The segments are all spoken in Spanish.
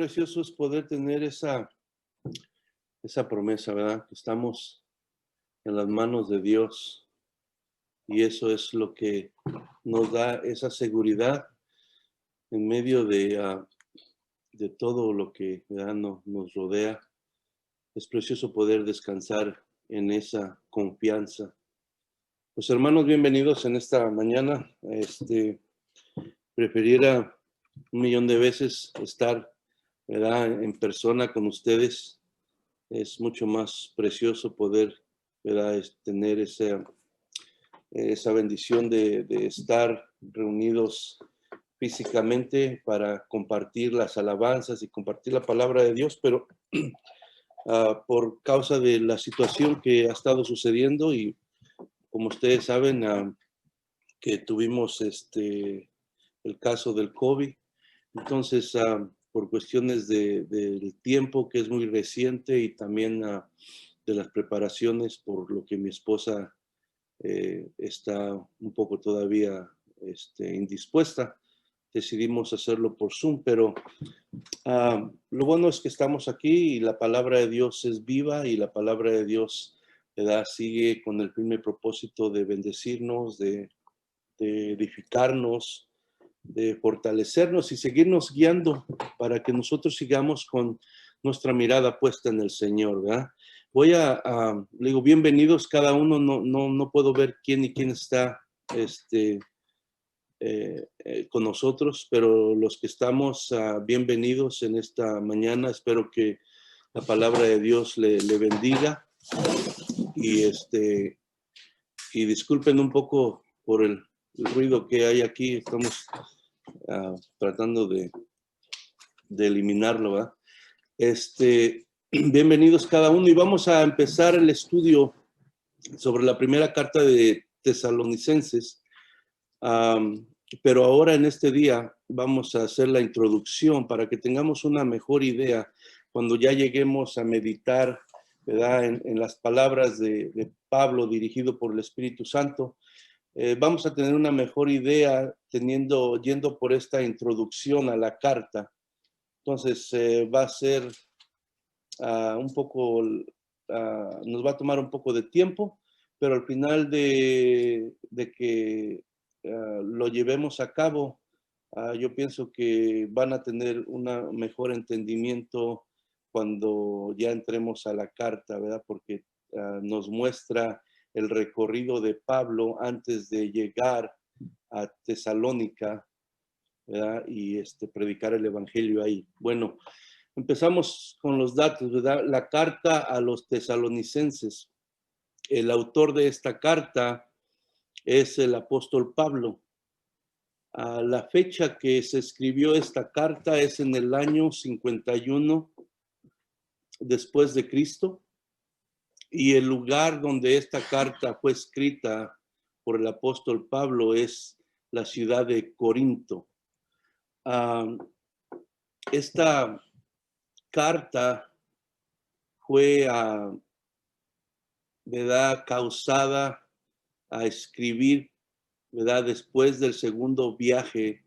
precioso es poder tener esa promesa, ¿verdad? Que estamos en las manos de Dios y eso es lo que nos da esa seguridad en medio de todo lo que, ¿verdad? Nos rodea. Es precioso poder descansar en esa confianza. Pues hermanos, bienvenidos en esta mañana. Preferiría 1,000,000 de veces estar, ¿verdad?, en persona con ustedes. Es mucho más precioso poder, ¿verdad?, tener esa bendición de estar reunidos físicamente para compartir las alabanzas y compartir la palabra de Dios, pero por causa de la situación que ha estado sucediendo y como ustedes saben, que tuvimos el caso del COVID, entonces por cuestiones del tiempo que es muy reciente y también de las preparaciones por lo que mi esposa está un poco todavía indispuesta, decidimos hacerlo por Zoom, pero lo bueno es que estamos aquí y la palabra de Dios es viva y la palabra de Dios, ¿verdad?, sigue con el firme propósito de bendecirnos, de edificarnos, de fortalecernos y seguirnos guiando para que nosotros sigamos con nuestra mirada puesta en el Señor, ¿verdad? Le digo, bienvenidos cada uno, no puedo ver quién está con nosotros, pero los que estamos, bienvenidos en esta mañana. Espero que la palabra de Dios le bendiga y y disculpen un poco por el ruido que hay aquí. Estamos tratando de eliminarlo, ¿verdad? Bienvenidos cada uno y vamos a empezar el estudio sobre la primera carta de Tesalonicenses. Pero ahora en este día vamos a hacer la introducción para que tengamos una mejor idea cuando ya lleguemos a meditar, ¿verdad?, en las palabras de Pablo dirigido por el Espíritu Santo. Vamos a tener una mejor idea yendo por esta introducción a la carta. Entonces va a ser nos va a tomar un poco de tiempo, pero al final de que lo llevemos a cabo, yo pienso que van a tener un mejor entendimiento cuando ya entremos a la carta, ¿verdad? Porque nos muestra el recorrido de Pablo antes de llegar a Tesalónica, ¿verdad? Y predicar el evangelio ahí. Bueno, empezamos con los datos, ¿verdad? La carta a los tesalonicenses. El autor de esta carta es el apóstol Pablo. La fecha que se escribió esta carta es en el año 51 después de Cristo. Y el lugar donde esta carta fue escrita por el apóstol Pablo es la ciudad de Corinto. Esta carta fue, ¿verdad?, causada a escribir, ¿verdad?, después del segundo viaje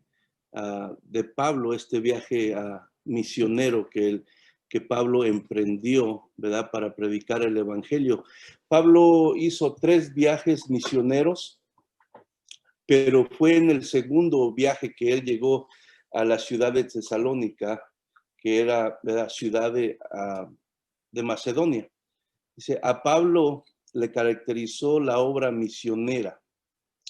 de Pablo, este viaje misionero que Pablo emprendió, ¿verdad?, para predicar el evangelio. Pablo hizo 3 viajes misioneros, pero fue en el segundo viaje que él llegó a la ciudad de Tesalónica, que era la ciudad de Macedonia. Dice, a Pablo le caracterizó la obra misionera.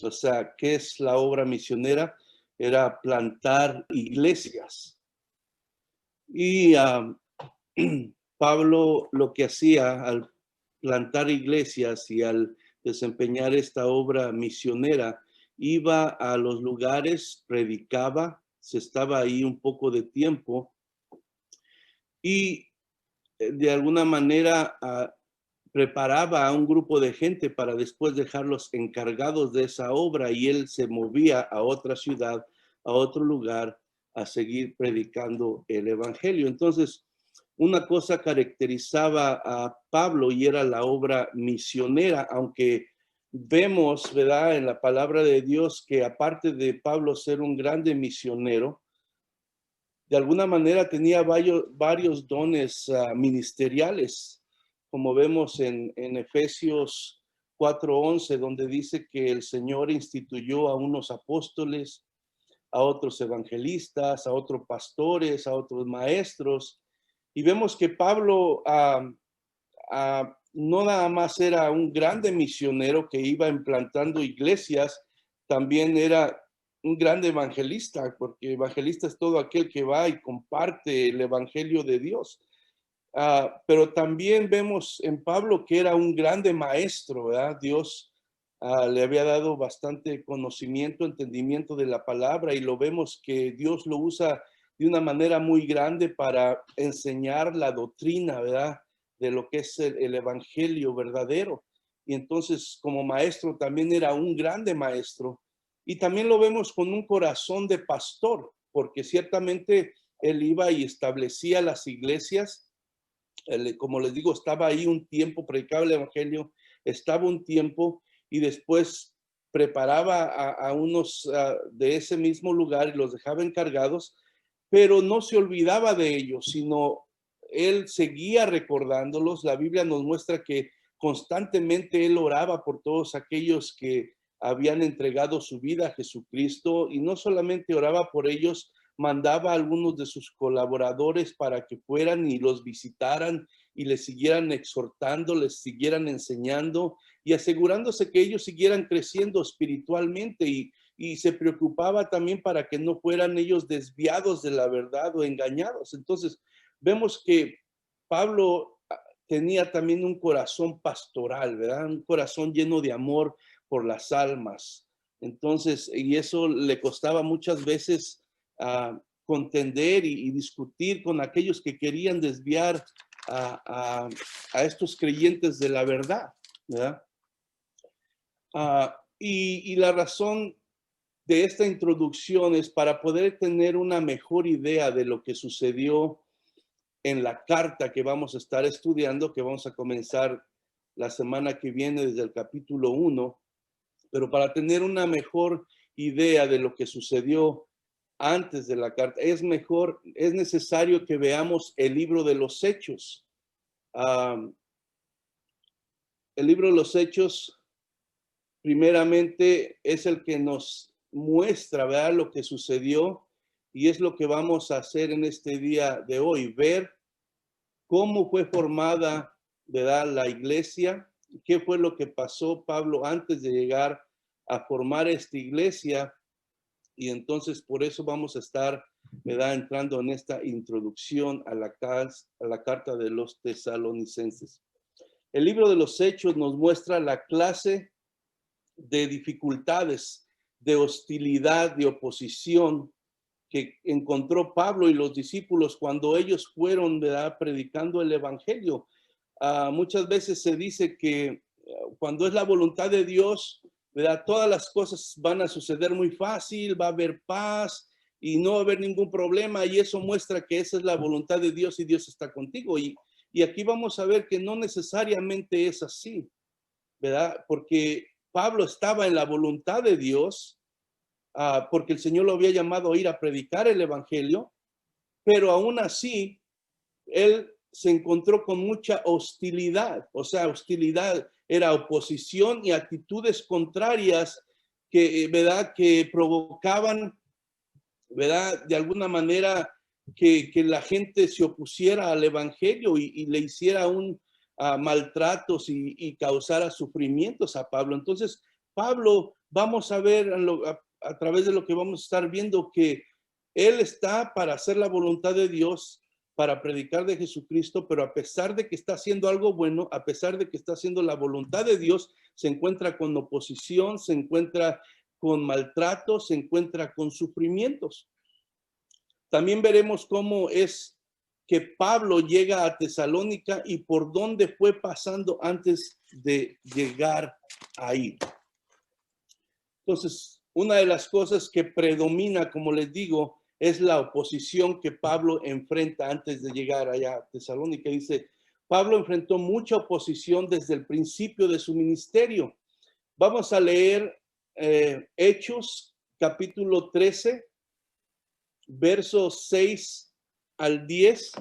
O sea, ¿qué es la obra misionera? Era plantar iglesias. Y Pablo lo que hacía al plantar iglesias y al desempeñar esta obra misionera, iba a los lugares, predicaba, se estaba ahí un poco de tiempo y de alguna manera preparaba a un grupo de gente para después dejarlos encargados de esa obra y él se movía a otra ciudad, a otro lugar, a seguir predicando el evangelio. Entonces, una cosa caracterizaba a Pablo y era la obra misionera, aunque vemos, ¿verdad?, en la palabra de Dios que aparte de Pablo ser un grande misionero, de alguna manera tenía varios dones ministeriales, como vemos en Efesios 4:11, donde dice que el Señor instituyó a unos apóstoles, a otros evangelistas, a otros pastores, a otros maestros. Y vemos que Pablo no nada más era un grande misionero que iba implantando iglesias, también era un gran evangelista, porque evangelista es todo aquel que va y comparte el evangelio de Dios. Pero también vemos en Pablo que era un grande maestro, ¿verdad? Dios le había dado bastante conocimiento, entendimiento de la palabra, y lo vemos que Dios lo usa de una manera muy grande para enseñar la doctrina, ¿verdad? De lo que es el evangelio verdadero. Y entonces, como maestro, también era un grande maestro. Y también lo vemos con un corazón de pastor, porque ciertamente él iba y establecía las iglesias. Como les digo, estaba ahí un tiempo, predicaba el evangelio, estaba un tiempo y después preparaba a unos de ese mismo lugar y los dejaba encargados, pero no se olvidaba de ellos, sino él seguía recordándolos. La Biblia nos muestra que constantemente él oraba por todos aquellos que habían entregado su vida a Jesucristo, y no solamente oraba por ellos, mandaba a algunos de sus colaboradores para que fueran y los visitaran y les siguieran exhortando, les siguieran enseñando y asegurándose que ellos siguieran creciendo espiritualmente, y se preocupaba también para que no fueran ellos desviados de la verdad o engañados. Entonces, vemos que Pablo tenía también un corazón pastoral, ¿verdad? Un corazón lleno de amor por las almas. Entonces, y eso le costaba muchas veces contender y discutir con aquellos que querían desviar a estos creyentes de la verdad, ¿verdad? Y la razón de esta introducción es para poder tener una mejor idea de lo que sucedió en la carta que vamos a estar estudiando, que vamos a comenzar la semana que viene desde el capítulo 1, pero para tener una mejor idea de lo que sucedió antes de la carta, es necesario que veamos el libro de los Hechos. El libro de los Hechos, primeramente, es el que nos muestra, ¿verdad?, lo que sucedió, y es lo que vamos a hacer en este día de hoy, ver cómo fue formada, ¿verdad?, la iglesia, qué fue lo que pasó Pablo antes de llegar a formar esta iglesia. Y entonces por eso vamos a estar, ¿verdad?, entrando en esta introducción a la carta de los tesalonicenses. El libro de los Hechos nos muestra la clase de dificultades, de hostilidad, de oposición que encontró Pablo y los discípulos cuando ellos fueron, ¿verdad?, predicando el evangelio. Muchas veces se dice que cuando es la voluntad de Dios, ¿verdad?, todas las cosas van a suceder muy fácil, va a haber paz y no va a haber ningún problema, y eso muestra que esa es la voluntad de Dios y Dios está contigo. Y aquí vamos a ver que no necesariamente es así, ¿verdad? Porque Pablo estaba en la voluntad de Dios, porque el Señor lo había llamado a ir a predicar el evangelio, pero aún así, él se encontró con mucha hostilidad. O sea, hostilidad era oposición y actitudes contrarias que, ¿verdad?, que provocaban, ¿verdad?, de alguna manera que la gente se opusiera al evangelio y le hiciera maltratos y causara sufrimientos a Pablo. Entonces, Pablo, vamos a ver a través de lo que vamos a estar viendo, que él está para hacer la voluntad de Dios, para predicar de Jesucristo, pero a pesar de que está haciendo algo bueno, a pesar de que está haciendo la voluntad de Dios, se encuentra con oposición, se encuentra con maltratos, se encuentra con sufrimientos. También veremos cómo es que Pablo llega a Tesalónica y por dónde fue pasando antes de llegar ahí. Entonces, una de las cosas que predomina, como les digo, es la oposición que Pablo enfrenta antes de llegar allá a Tesalónica. Dice, Pablo enfrentó mucha oposición desde el principio de su ministerio. Vamos a leer Hechos, capítulo 13, versos 6 al 10.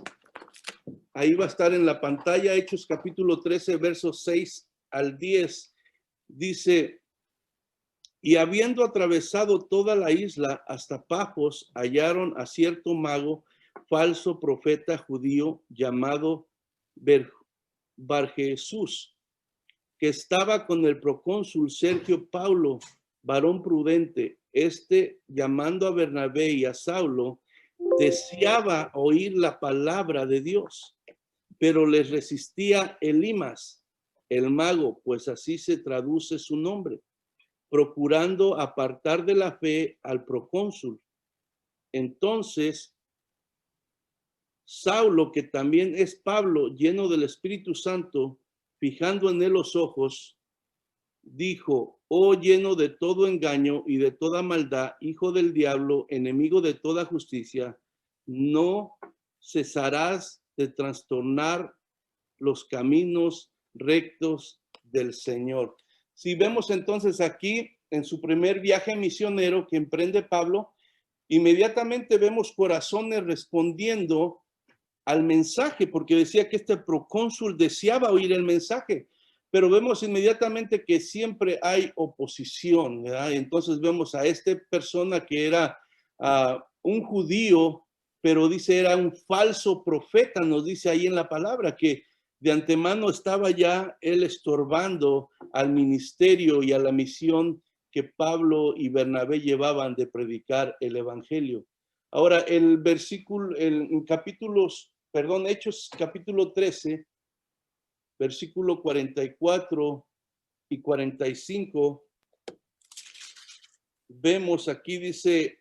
Ahí va a estar en la pantalla, Hechos capítulo 13, versos 6 al 10. Dice, y habiendo atravesado toda la isla hasta Pafos, hallaron a cierto mago, falso profeta judío, llamado Barjesús, que estaba con el procónsul Sergio Paulo, varón prudente. Este, llamando a Bernabé y a Saulo, deseaba oír la palabra de Dios, pero les resistía Elimas, el mago, pues así se traduce su nombre, procurando apartar de la fe al procónsul. Entonces, Saulo, que también es Pablo, lleno del Espíritu Santo, fijando en él los ojos, dijo, oh lleno de todo engaño y de toda maldad, hijo del diablo, enemigo de toda justicia, no cesarás de trastornar los caminos rectos del Señor. Si vemos entonces aquí en su primer viaje misionero que emprende Pablo, inmediatamente vemos corazones respondiendo al mensaje, porque decía que este procónsul deseaba oír el mensaje, pero vemos inmediatamente que siempre hay oposición, ¿verdad? Entonces vemos a esta persona que era un judío, pero dice era un falso profeta, nos dice ahí en la palabra, que de antemano estaba ya él estorbando al ministerio y a la misión que Pablo y Bernabé llevaban de predicar el evangelio. Ahora, el versículo, Hechos capítulo 13, versículo 44 y 45, vemos aquí, dice,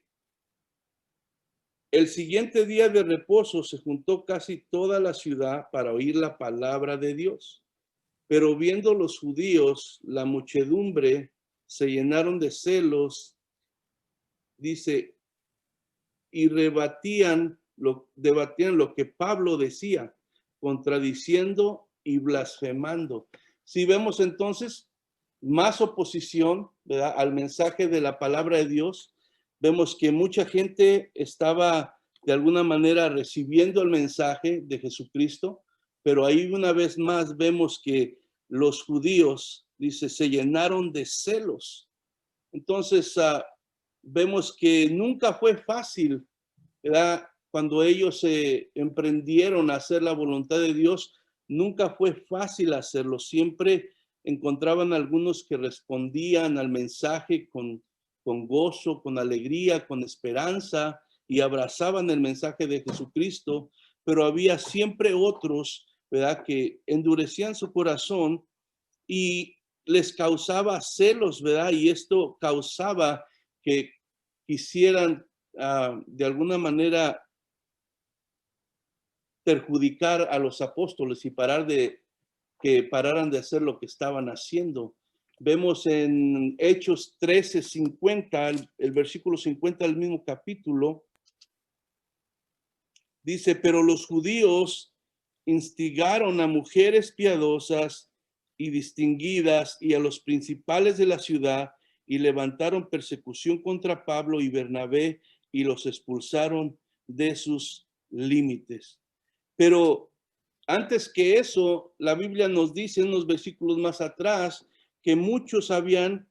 el siguiente día de reposo se juntó casi toda la ciudad para oír la palabra de Dios. Pero viendo los judíos, la muchedumbre, se llenaron de celos, dice, y debatían lo que Pablo decía, contradiciendo y blasfemando. Si vemos entonces más oposición, ¿verdad?, al mensaje de la palabra de Dios, vemos que mucha gente estaba de alguna manera recibiendo el mensaje de Jesucristo, pero ahí una vez más vemos que los judíos, dice, se llenaron de celos. Entonces, vemos que nunca fue fácil, ¿verdad? Cuando ellos se emprendieron a hacer la voluntad de Dios, nunca fue fácil hacerlo. Siempre encontraban algunos que respondían al mensaje con gozo, con alegría, con esperanza y abrazaban el mensaje de Jesucristo, pero había siempre otros, ¿verdad?, que endurecían su corazón y les causaba celos, ¿verdad? Y esto causaba que quisieran de alguna manera perjudicar a los apóstoles y que pararan de hacer lo que estaban haciendo. Vemos en Hechos 13:50, el versículo 50 del mismo capítulo, dice, pero los judíos instigaron a mujeres piadosas y distinguidas y a los principales de la ciudad y levantaron persecución contra Pablo y Bernabé y los expulsaron de sus límites. Pero antes que eso, la Biblia nos dice en unos versículos más atrás que muchos habían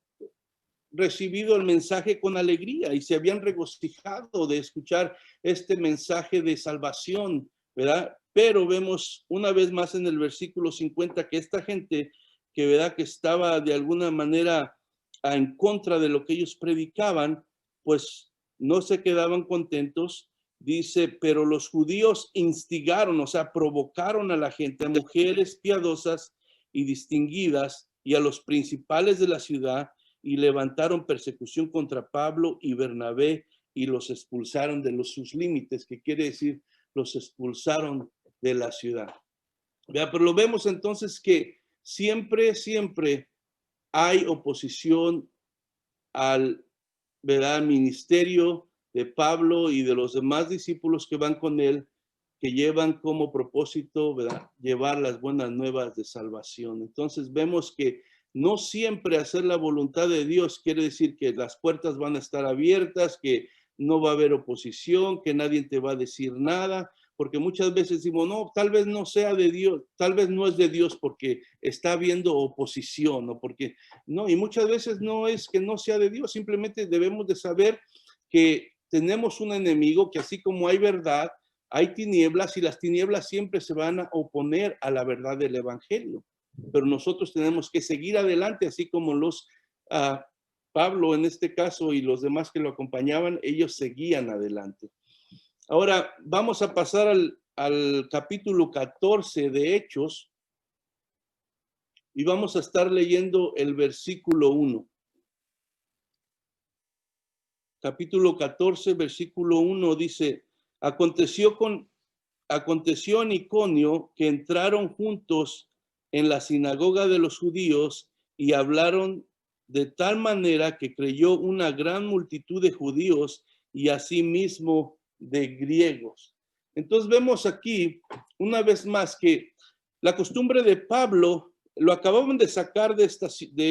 recibido el mensaje con alegría y se habían regocijado de escuchar este mensaje de salvación, ¿verdad? Pero vemos una vez más en el versículo 50 que esta gente que, ¿verdad?, que estaba de alguna manera en contra de lo que ellos predicaban, pues no se quedaban contentos. Dice, pero los judíos instigaron, o sea, provocaron a la gente, a mujeres piadosas y distinguidas y a los principales de la ciudad, y levantaron persecución contra Pablo y Bernabé y los expulsaron de sus límites, que quiere decir los expulsaron de la ciudad. ¿Vea? Pero lo vemos entonces que siempre hay oposición al, ¿verdad?, ministerio de Pablo y de los demás discípulos que van con él, que llevan como propósito, ¿verdad?, llevar las buenas nuevas de salvación. Entonces vemos que no siempre hacer la voluntad de Dios quiere decir que las puertas van a estar abiertas, que no va a haber oposición, que nadie te va a decir nada, porque muchas veces decimos, no, tal vez no sea de Dios, tal vez no es de Dios porque está habiendo oposición, o porque, no, y muchas veces no es que no sea de Dios, simplemente debemos de saber que tenemos un enemigo, que así como hay verdad, hay tinieblas, y las tinieblas siempre se van a oponer a la verdad del evangelio. Pero nosotros tenemos que seguir adelante, así como los Pablo en este caso y los demás que lo acompañaban, ellos seguían adelante. Ahora vamos a pasar al capítulo 14 de Hechos y vamos a estar leyendo el versículo 1. Capítulo 14, versículo 1 dice, aconteció en Iconio que entraron juntos en la sinagoga de los judíos y hablaron de tal manera que creyó una gran multitud de judíos y asimismo de griegos. Entonces vemos aquí una vez más que la costumbre de Pablo, lo acababan de sacar de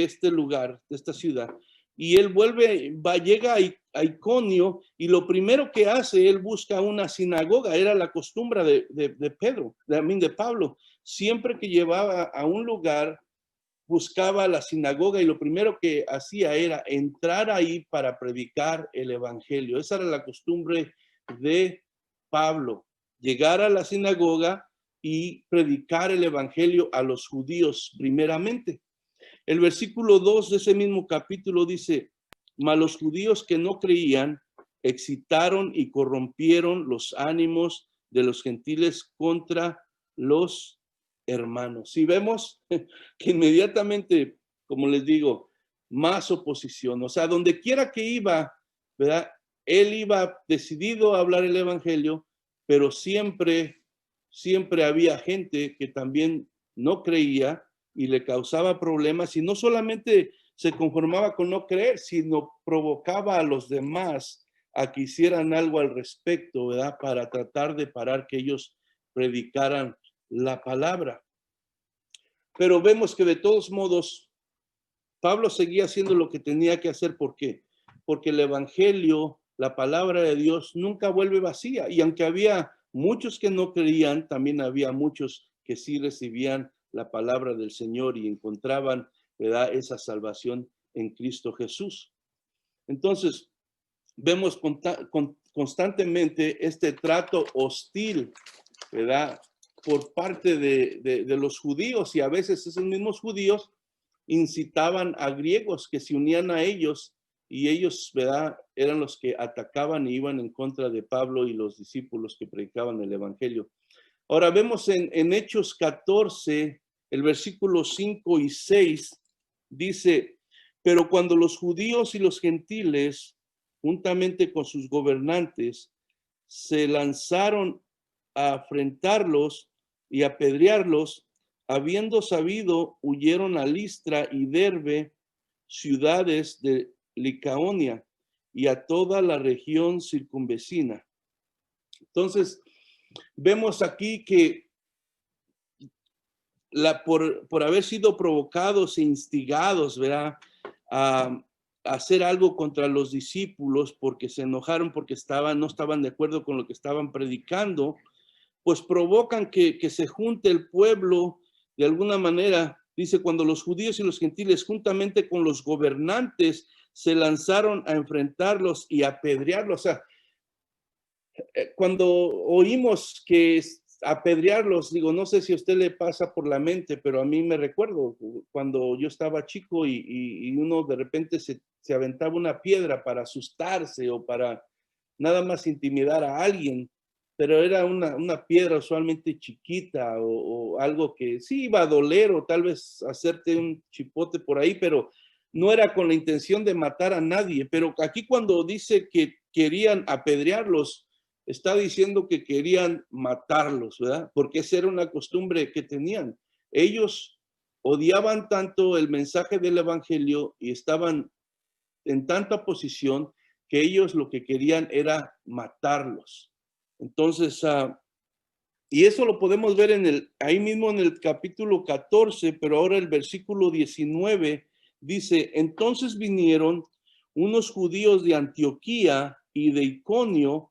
este lugar, de esta ciudad, y él llega a Iconio, y lo primero que hace, él busca una sinagoga. Era la costumbre de Pablo. Siempre que llevaba a un lugar, buscaba la sinagoga, y lo primero que hacía era entrar ahí para predicar el evangelio. Esa era la costumbre de Pablo, llegar a la sinagoga y predicar el evangelio a los judíos primeramente. El versículo 2 de ese mismo capítulo dice, mas los judíos que no creían excitaron y corrompieron los ánimos de los gentiles contra los hermanos. Y vemos que inmediatamente, como les digo, más oposición. O sea, donde quiera que iba, ¿verdad? Él iba decidido a hablar el evangelio, pero siempre había gente que también no creía y le causaba problemas, y no solamente se conformaba con no creer, sino provocaba a los demás a que hicieran algo al respecto, ¿verdad? Para tratar de parar que ellos predicaran la palabra. Pero vemos que de todos modos, Pablo seguía haciendo lo que tenía que hacer. ¿Por qué? Porque el evangelio, la palabra de Dios, nunca vuelve vacía. Y aunque había muchos que no creían, también había muchos que sí recibían la palabra del Señor y encontraban, ¿verdad?, esa salvación en Cristo Jesús. Entonces, vemos constantemente este trato hostil, ¿verdad?, por parte de los judíos, y a veces esos mismos judíos incitaban a griegos que se unían a ellos, y ellos, ¿verdad?, eran los que atacaban y iban en contra de Pablo y los discípulos que predicaban el evangelio. Ahora vemos en Hechos 14, el versículo 5 y 6, dice, pero cuando los judíos y los gentiles, juntamente con sus gobernantes, se lanzaron a afrentarlos y a apedrearlos, habiendo sabido, huyeron a Listra y Derbe, ciudades de Licaonia, y a toda la región circunvecina. Entonces, vemos aquí que por haber sido provocados e instigados, ¿verdad?, a hacer algo contra los discípulos, porque se enojaron, porque no estaban de acuerdo con lo que estaban predicando, pues provocan que se junte el pueblo de alguna manera. Dice, cuando los judíos y los gentiles, juntamente con los gobernantes, se lanzaron a enfrentarlos y a apedrearlos. O sea, cuando oímos que apedrearlos, digo, no sé si a usted le pasa por la mente, pero a mí me recuerdo cuando yo estaba chico y uno de repente se aventaba una piedra para asustarse o para nada más intimidar a alguien, pero era una piedra usualmente chiquita o algo que sí iba a doler, o tal vez hacerte un chipote por ahí, pero no era con la intención de matar a nadie. Pero aquí cuando dice que querían apedrearlos, está diciendo que querían matarlos, ¿verdad? Porque esa era una costumbre que tenían. Ellos odiaban tanto el mensaje del evangelio y estaban en tanta posición que ellos lo que querían era matarlos. Entonces, y eso lo podemos ver ahí mismo en el capítulo 14, pero ahora el versículo 19 dice, entonces vinieron unos judíos de Antioquía y de Iconio,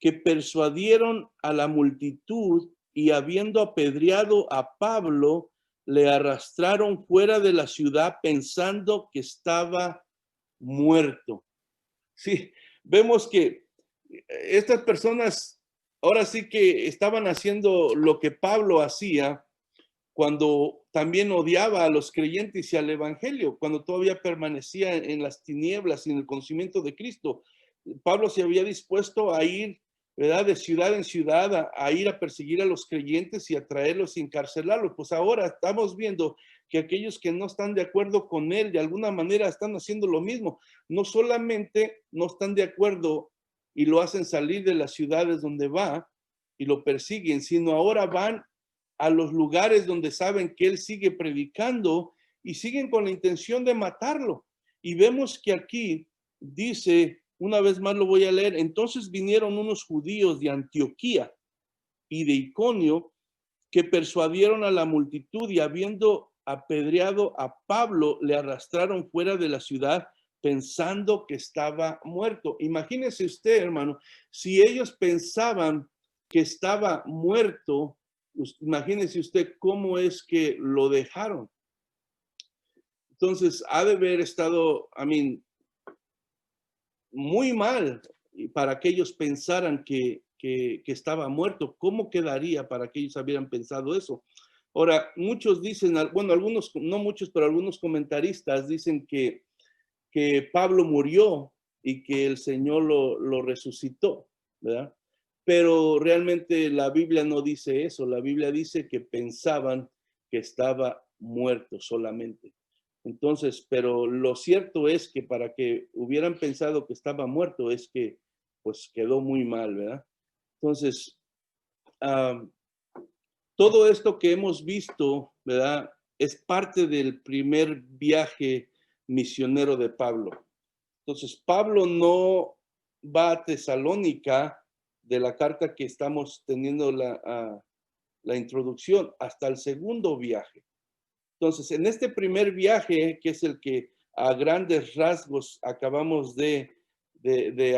que persuadieron a la multitud y habiendo apedreado a Pablo, le arrastraron fuera de la ciudad pensando que estaba muerto. Sí, vemos que estas personas ahora sí que estaban haciendo lo que Pablo hacía cuando también odiaba a los creyentes y al evangelio, cuando todavía permanecía en las tinieblas y en el conocimiento de Cristo. Pablo se había dispuesto a ir, ¿verdad?, de ciudad en ciudad, a ir a perseguir a los creyentes y a traerlos y encarcelarlos. Pues ahora estamos viendo que aquellos que no están de acuerdo con él, de alguna manera están haciendo lo mismo. No solamente no están de acuerdo y lo hacen salir de las ciudades donde va y lo persiguen, sino ahora van a los lugares donde saben que él sigue predicando y siguen con la intención de matarlo. Y vemos que aquí dice, una vez más lo voy a leer, entonces vinieron unos judíos de Antioquía y de Iconio que persuadieron a la multitud y habiendo apedreado a Pablo, le arrastraron fuera de la ciudad pensando que estaba muerto. Imagínese usted, hermano, si ellos pensaban que estaba muerto, imagínese usted cómo es que lo dejaron. Entonces, ha de haber estado, muy mal para que ellos pensaran que estaba muerto. ¿Cómo quedaría para que ellos hubieran pensado eso? Ahora, muchos dicen, bueno, algunos, no muchos, pero algunos comentaristas dicen que Pablo murió y que el Señor lo resucitó, ¿verdad? Pero realmente la Biblia no dice eso. La Biblia dice que pensaban que estaba muerto solamente. Entonces, pero lo cierto es que para que hubieran pensado que estaba muerto es que pues quedó muy mal, ¿verdad? Entonces, todo esto que hemos visto, ¿verdad?, es parte del primer viaje misionero de Pablo. Entonces, Pablo no va a Tesalónica de la carta que estamos teniendo la introducción hasta el segundo viaje. Entonces, en este primer viaje, que es el que a grandes rasgos acabamos de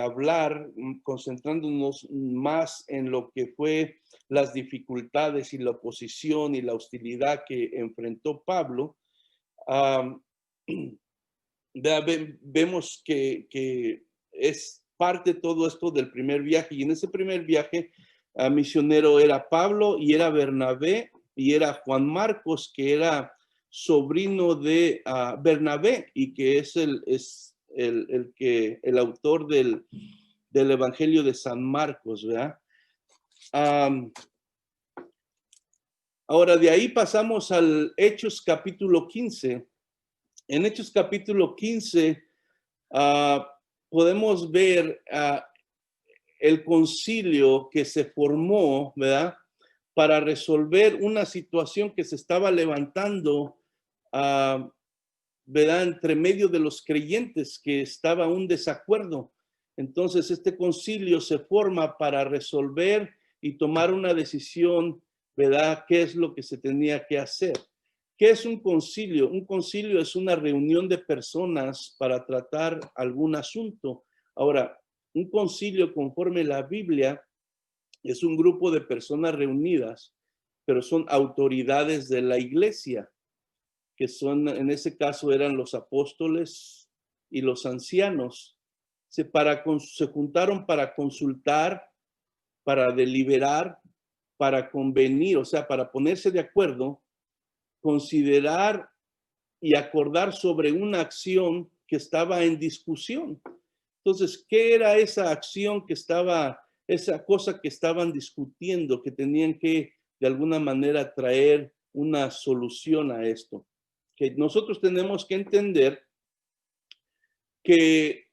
hablar, concentrándonos más en lo que fue las dificultades y la oposición y la hostilidad que enfrentó Pablo, vemos que es parte de todo esto del primer viaje. Y en ese primer viaje misionero era Pablo y era Bernabé y era Juan Marcos, que era sobrino de Bernabé y que es el autor del Evangelio de San Marcos, ¿verdad? Ahora de ahí pasamos al Hechos capítulo 15. En Hechos capítulo 15 podemos ver el concilio que se formó, ¿verdad?, para resolver una situación que se estaba levantando, ¿verdad?, entre medio de los creyentes, que estaba un desacuerdo. Entonces este concilio se forma para resolver y tomar una decisión, ¿verdad?, qué es lo que se tenía que hacer. ¿Qué es un concilio? Un concilio es una reunión de personas para tratar algún asunto. Ahora, un concilio, conforme la Biblia, es un grupo de personas reunidas, pero son autoridades de la iglesia, que son, en ese caso, eran los apóstoles y los ancianos. Se juntaron para consultar, para deliberar, para convenir, o sea, para ponerse de acuerdo, considerar y acordar sobre una acción que estaba en discusión. Entonces, ¿qué era esa acción que estaba, esa cosa que estaban discutiendo, que tenían que de alguna manera traer una solución a esto? Que nosotros tenemos que entender que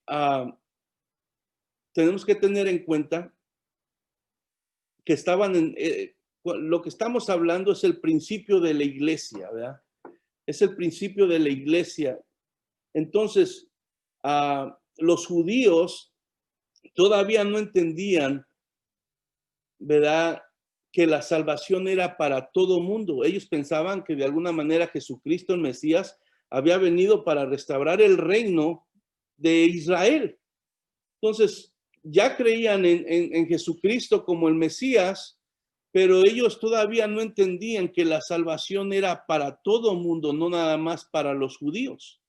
tenemos que tener en cuenta que estaban en, lo que estamos hablando es el principio de la iglesia, ¿verdad? Es el principio de la iglesia. Entonces, los judíos todavía no entendían, ¿verdad?, que la salvación era para todo mundo. Ellos pensaban que de alguna manera Jesucristo, el Mesías, había venido para restaurar el reino de Israel. Entonces, ya creían en Jesucristo como el Mesías, pero ellos todavía no entendían que la salvación era para todo mundo, no nada más para los judíos.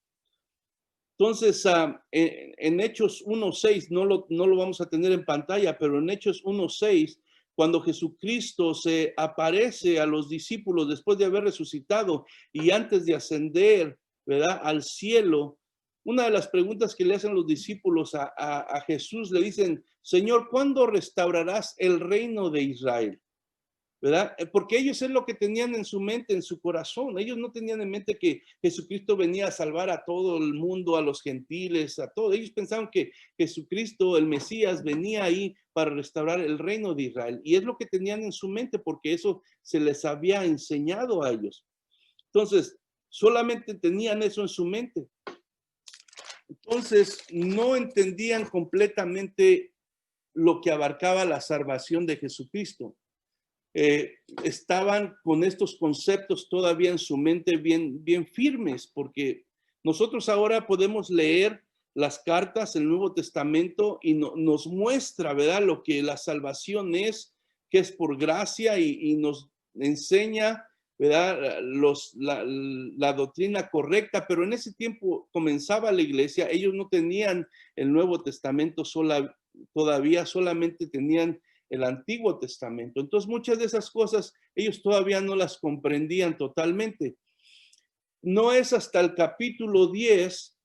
Entonces, en Hechos 1:6, no lo vamos a tener en pantalla, pero en Hechos 1:6, cuando Jesucristo se aparece a los discípulos después de haber resucitado y antes de ascender, ¿verdad?, al cielo, una de las preguntas que le hacen los discípulos a Jesús, le dicen: Señor, ¿cuándo restaurarás el reino de Israel? ¿Verdad? Porque ellos es lo que tenían en su mente, en su corazón. Ellos no tenían en mente que Jesucristo venía a salvar a todo el mundo, a los gentiles, a todos. Ellos pensaban que Jesucristo, el Mesías, venía ahí para restaurar el reino de Israel. Y es lo que tenían en su mente porque eso se les había enseñado a ellos. Entonces, solamente tenían eso en su mente. Entonces, no entendían completamente lo que abarcaba la salvación de Jesucristo. Estaban con estos conceptos todavía en su mente bien firmes, porque nosotros ahora podemos leer las cartas del Nuevo Testamento y nos muestra, ¿verdad?, lo que la salvación es, que es por gracia y nos enseña, ¿verdad?, la doctrina correcta, pero en ese tiempo comenzaba la iglesia, ellos no tenían el Nuevo Testamento todavía, solamente tenían el Antiguo Testamento. Entonces, muchas de esas cosas ellos todavía no las comprendían totalmente. No es hasta el capítulo 10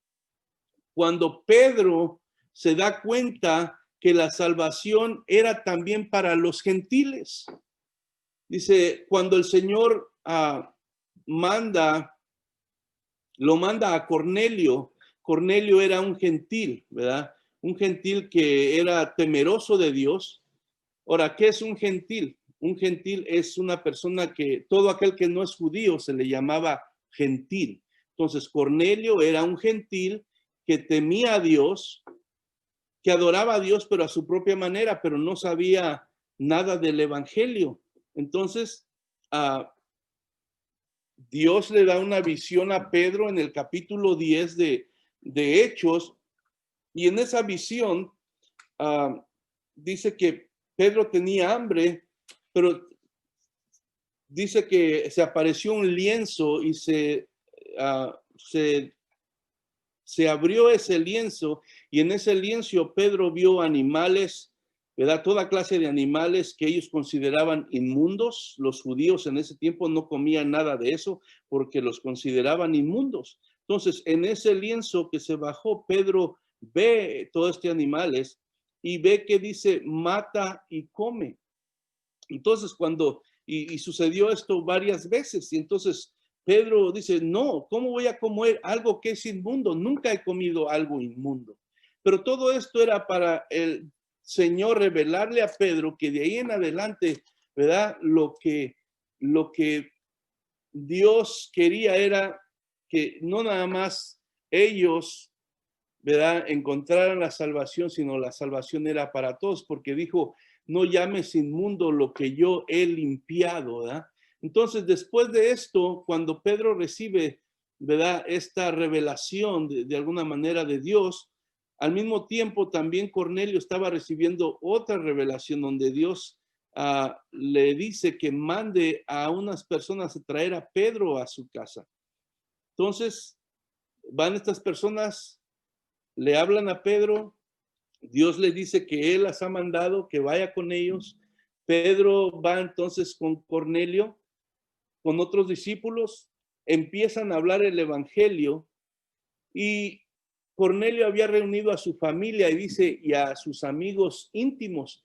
cuando Pedro se da cuenta que la salvación era también para los gentiles. Dice, cuando el Señor lo manda a Cornelio. Cornelio era un gentil, ¿verdad? Un gentil que era temeroso de Dios. Ahora, ¿qué es un gentil? Un gentil es una persona que todo aquel que no es judío se le llamaba gentil. Entonces, Cornelio era un gentil que temía a Dios, que adoraba a Dios, pero a su propia manera, pero no sabía nada del evangelio. Entonces, Dios le da una visión a Pedro en el capítulo 10 de Hechos, y en esa visión dice que Pedro tenía hambre, pero dice que se apareció un lienzo y se abrió ese lienzo, y en ese lienzo Pedro vio animales, ¿verdad? Toda clase de animales que ellos consideraban inmundos. Los judíos en ese tiempo no comían nada de eso porque los consideraban inmundos. Entonces, en ese lienzo que se bajó, Pedro ve todos estos animales y ve que dice mata y come. Entonces, y sucedió esto varias veces, y entonces Pedro dice, no, ¿cómo voy a comer algo que es inmundo? Nunca he comido algo inmundo. Pero todo esto era para el Señor revelarle a Pedro que de ahí en adelante, ¿verdad? Lo que Dios quería era que no nada más ellos, ¿verdad?, encontraran la salvación, sino la salvación era para todos, porque dijo, no llames inmundo lo que yo he limpiado, ¿verdad? Entonces, después de esto, cuando Pedro recibe, ¿verdad?, esta revelación de alguna manera de Dios, al mismo tiempo también Cornelio estaba recibiendo otra revelación donde Dios le dice que mande a unas personas a traer a Pedro a su casa. Entonces, van estas personas, le hablan a Pedro, Dios le dice que él las ha mandado, que vaya con ellos. Pedro va entonces con Cornelio, con otros discípulos, empiezan a hablar el evangelio, y Cornelio había reunido a su familia y dice, y a sus amigos íntimos.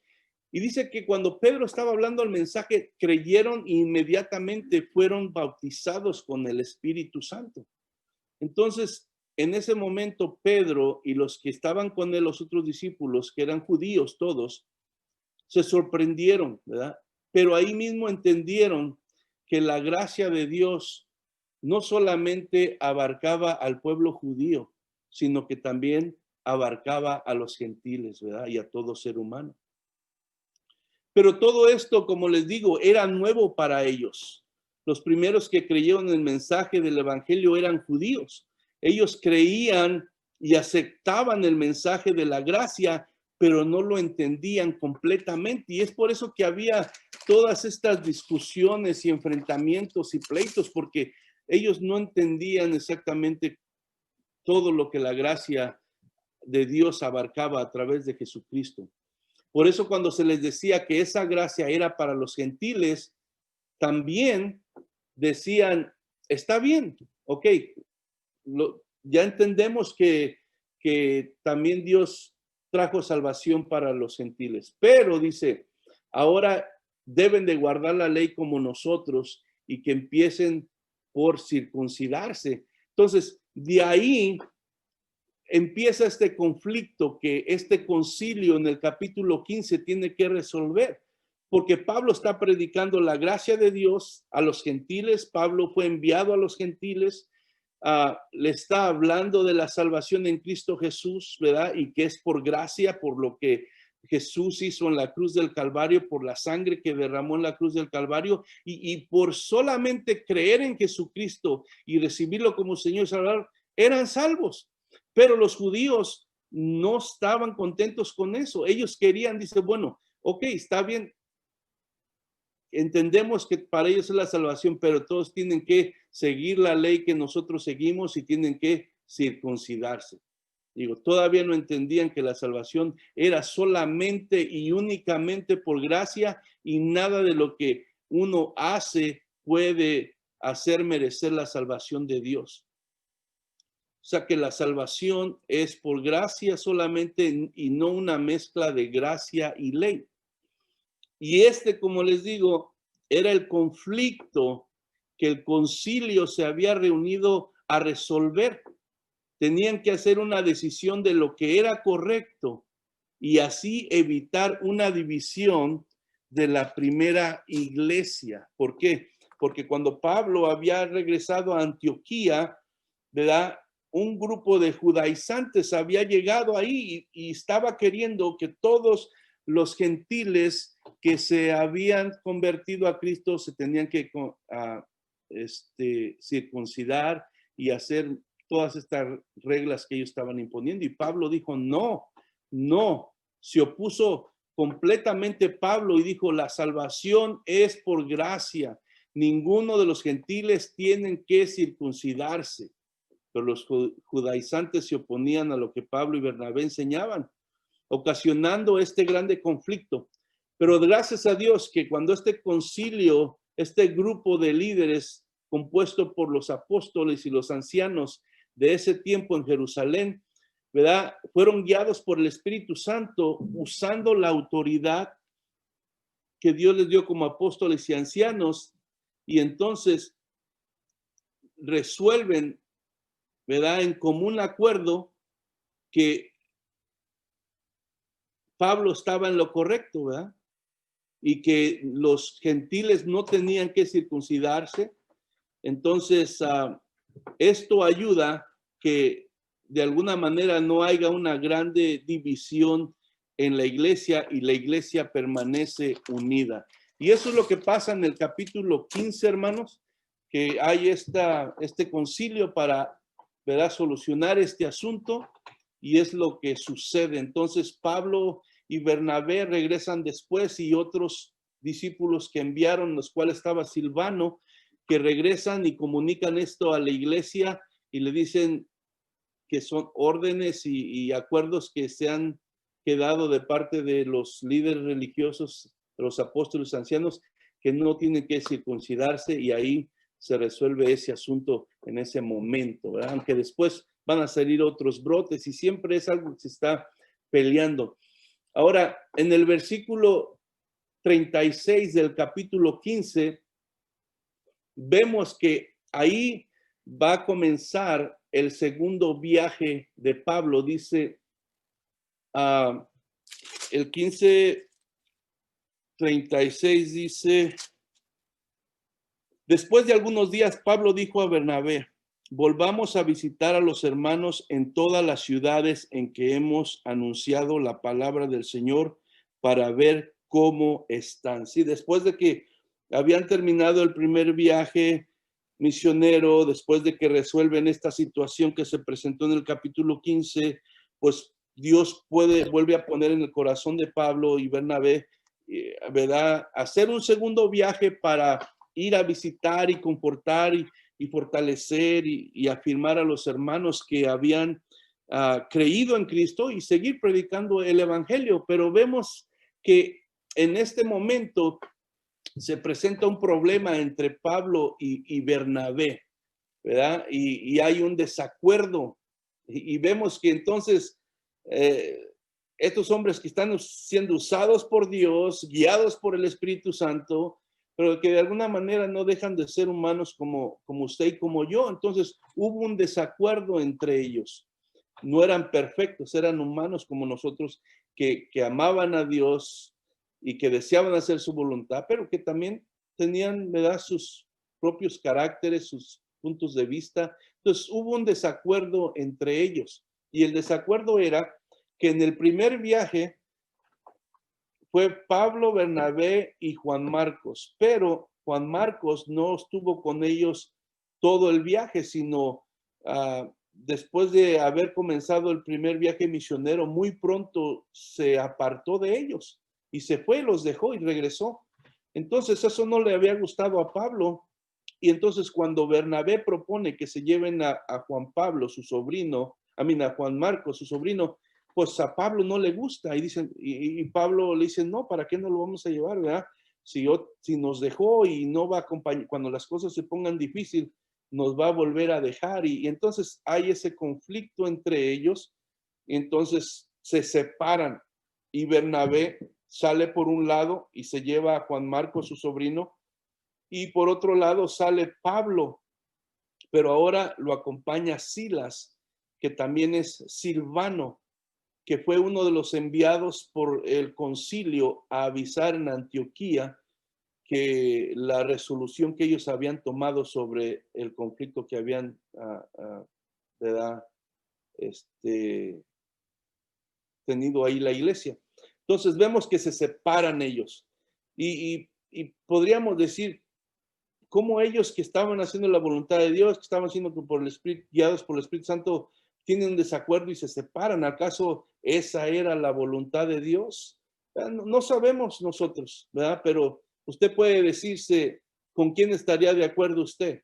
Y dice que cuando Pedro estaba hablando el mensaje, creyeron e inmediatamente fueron bautizados con el Espíritu Santo. Entonces, en ese momento, Pedro y los que estaban con él, los otros discípulos, que eran judíos todos, se sorprendieron, ¿verdad? Pero ahí mismo entendieron que la gracia de Dios no solamente abarcaba al pueblo judío, sino que también abarcaba a los gentiles, ¿verdad? Y a todo ser humano. Pero todo esto, como les digo, era nuevo para ellos. Los primeros que creyeron en el mensaje del evangelio eran judíos. Ellos creían y aceptaban el mensaje de la gracia, pero no lo entendían completamente. Y es por eso que había todas estas discusiones y enfrentamientos y pleitos, porque ellos no entendían exactamente todo lo que la gracia de Dios abarcaba a través de Jesucristo. Por eso cuando se les decía que esa gracia era para los gentiles, también decían, está bien, ok, ya entendemos que también Dios trajo salvación para los gentiles, pero dice, ahora deben de guardar la ley como nosotros y que empiecen por circuncidarse. Entonces, de ahí empieza este conflicto que este concilio en el capítulo 15 tiene que resolver, porque Pablo está predicando la gracia de Dios a los gentiles. Pablo fue enviado a los gentiles, le está hablando de la salvación en Cristo Jesús, ¿verdad? Y que es por gracia, por lo que Jesús hizo en la cruz del Calvario, por la sangre que derramó en la cruz del Calvario, y por solamente creer en Jesucristo y recibirlo como Señor y Salvador, eran salvos. Pero los judíos no estaban contentos con eso. Ellos querían, dice, bueno, ok, está bien, entendemos que para ellos es la salvación, pero todos tienen que seguir la ley que nosotros seguimos y tienen que circuncidarse. Digo, todavía no entendían que la salvación era solamente y únicamente por gracia y nada de lo que uno hace puede hacer merecer la salvación de Dios. O sea que la salvación es por gracia solamente y no una mezcla de gracia y ley. Y como les digo, era el conflicto que el concilio se había reunido a resolver. Tenían que hacer una decisión de lo que era correcto y así evitar una división de la primera iglesia. ¿Por qué? Porque cuando Pablo había regresado a Antioquía, ¿verdad? Un grupo de judaizantes había llegado ahí y estaba queriendo que todos los gentiles que se habían convertido a Cristo se tenían que circuncidar y hacer todas estas reglas que ellos estaban imponiendo. Y Pablo dijo, no, se opuso completamente Pablo y dijo, la salvación es por gracia. Ninguno de los gentiles tienen que circuncidarse. Pero los judaizantes se oponían a lo que Pablo y Bernabé enseñaban, ocasionando este grande conflicto. Pero gracias a Dios que cuando este concilio, este grupo de líderes compuesto por los apóstoles y los ancianos de ese tiempo en Jerusalén, ¿verdad? Fueron guiados por el Espíritu Santo usando la autoridad que Dios les dio como apóstoles y ancianos, y entonces resuelven, ¿verdad?, en común acuerdo que Pablo estaba en lo correcto, ¿verdad? Y que los gentiles no tenían que circuncidarse. Entonces, esto ayuda que de alguna manera no haya una grande división en la iglesia y la iglesia permanece unida. Y eso es lo que pasa en el capítulo 15, hermanos, que hay este concilio para, ¿verdad?, solucionar este asunto, y es lo que sucede. Entonces Pablo y Bernabé regresan después, y otros discípulos que enviaron, los cuales estaba Silvano, que regresan y comunican esto a la iglesia y le dicen que son órdenes y acuerdos que se han quedado de parte de los líderes religiosos, los apóstoles ancianos, que no tienen que circuncidarse, y ahí se resuelve ese asunto en ese momento, ¿verdad? Aunque después van a salir otros brotes y siempre es algo que se está peleando. Ahora, en el versículo 36 del capítulo 15, vemos que ahí va a comenzar el segundo viaje de Pablo. Dice el 15:36 dice, después de algunos días Pablo dijo a Bernabé, volvamos a visitar a los hermanos en todas las ciudades en que hemos anunciado la palabra del Señor para ver cómo están. Sí, después de que habían terminado el primer viaje misionero, después de que resuelven esta situación que se presentó en el capítulo 15, pues Dios vuelve a poner en el corazón de Pablo y Bernabé, ¿verdad? Hacer un segundo viaje para ir a visitar y confortar y fortalecer y afirmar a los hermanos que habían creído en Cristo y seguir predicando el evangelio. Pero vemos que en este momento se presenta un problema entre Pablo y Bernabé, ¿verdad? Y hay un desacuerdo y vemos que entonces estos hombres que están siendo usados por Dios, guiados por el Espíritu Santo, pero que de alguna manera no dejan de ser humanos como usted y como yo. Entonces hubo un desacuerdo entre ellos. No eran perfectos, eran humanos como nosotros que amaban a Dios y que deseaban hacer su voluntad, pero que también tenían, ¿verdad?, sus propios caracteres, sus puntos de vista. Entonces hubo un desacuerdo entre ellos y el desacuerdo era que en el primer viaje fue Pablo, Bernabé y Juan Marcos, pero Juan Marcos no estuvo con ellos todo el viaje, sino después de haber comenzado el primer viaje misionero, muy pronto se apartó de ellos y se fue, los dejó y regresó. Entonces eso no le había gustado a Pablo. Y entonces cuando Bernabé propone que se lleven a Juan Pablo, su sobrino, a Juan Marcos, su sobrino, pues a Pablo no le gusta. Y dicen, y Pablo le dice, no, ¿para qué no lo vamos a llevar, verdad? Si nos dejó y no va a acompañar, cuando las cosas se pongan difícil, nos va a volver a dejar. Y entonces hay ese conflicto entre ellos. Y entonces se separan y Bernabé sale por un lado y se lleva a Juan Marcos, su sobrino, y por otro lado sale Pablo, pero ahora lo acompaña Silas, que también es Silvano, que fue uno de los enviados por el concilio a avisar en Antioquía que la resolución que ellos habían tomado sobre el conflicto que habían tenido ahí la iglesia. Entonces vemos que se separan ellos y podríamos decir cómo ellos que estaban haciendo la voluntad de Dios, que estaban siendo por el Espíritu, guiados por el Espíritu Santo, tienen un desacuerdo y se separan. ¿Acaso esa era la voluntad de Dios? No sabemos nosotros, ¿verdad? Pero usted puede decirse con quién estaría de acuerdo usted.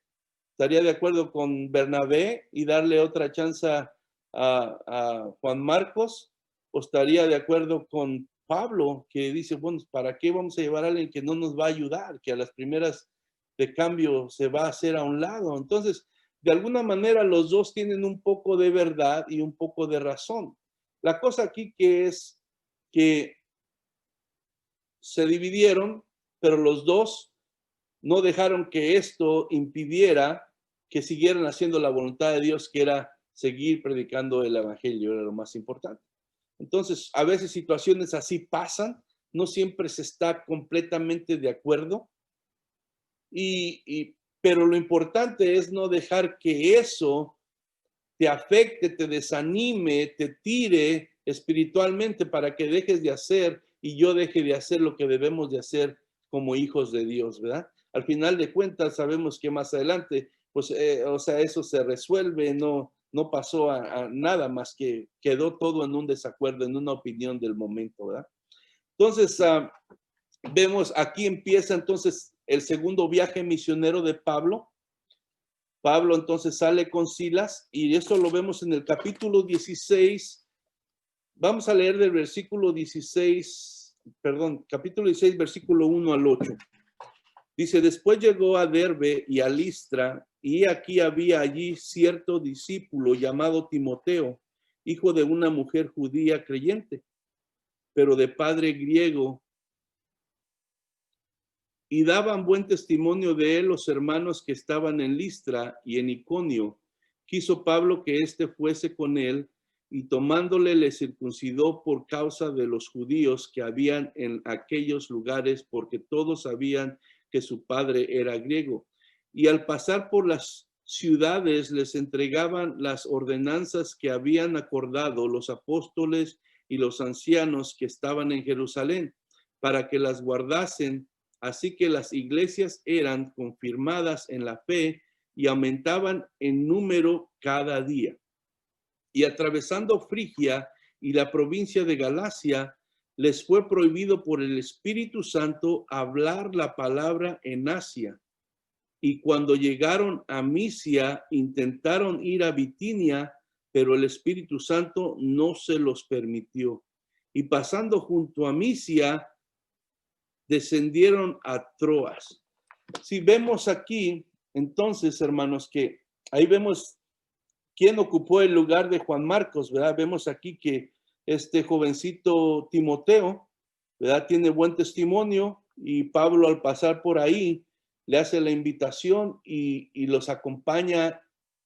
¿Estaría de acuerdo con Bernabé y darle otra chance a Juan Marcos? ¿O estaría de acuerdo con Pablo, que dice, bueno, ¿para qué vamos a llevar a alguien que no nos va a ayudar? Que a las primeras de cambio se va a hacer a un lado. Entonces, de alguna manera los dos tienen un poco de verdad y un poco de razón. La cosa aquí que es que se dividieron, pero los dos no dejaron que esto impidiera que siguieran haciendo la voluntad de Dios, que era seguir predicando el evangelio, era lo más importante. Entonces, a veces situaciones así pasan, no siempre se está completamente de acuerdo, pero lo importante es no dejar que eso te afecte, te desanime, te tire espiritualmente para que dejes de hacer y yo deje de hacer lo que debemos de hacer como hijos de Dios, ¿verdad? Al final de cuentas sabemos que más adelante, pues, eso se resuelve, no pasó a nada más que quedó todo en un desacuerdo, en una opinión del momento, ¿verdad? Entonces, vemos aquí empieza entonces el segundo viaje misionero de Pablo. Pablo entonces sale con Silas y eso lo vemos en el capítulo 16. Vamos a leer del versículo 16, capítulo 16, versículo 1 al 8. Dice, después llegó a Derbe y a Listra, y aquí había allí cierto discípulo llamado Timoteo, hijo de una mujer judía creyente, pero de padre griego, y daban buen testimonio de él los hermanos que estaban en Listra y en Iconio. Quiso Pablo que éste fuese con él, y tomándole le circuncidó por causa de los judíos que habían en aquellos lugares, porque todos sabían que su padre era griego. Y al pasar por las ciudades les entregaban las ordenanzas que habían acordado los apóstoles y los ancianos que estaban en Jerusalén, para que las guardasen. Así que las iglesias eran confirmadas en la fe y aumentaban en número cada día. Y atravesando Frigia y la provincia de Galacia, les fue prohibido por el Espíritu Santo hablar la palabra en Asia. Y cuando llegaron a Misia, intentaron ir a Bitinia, pero el Espíritu Santo no se los permitió. Y pasando junto a Misia, descendieron a Troas. Si vemos aquí, entonces, hermanos, que ahí vemos quién ocupó el lugar de Juan Marcos, ¿verdad? Vemos aquí que este jovencito Timoteo, ¿verdad? Tiene buen testimonio y Pablo al pasar por ahí le hace la invitación y los acompaña.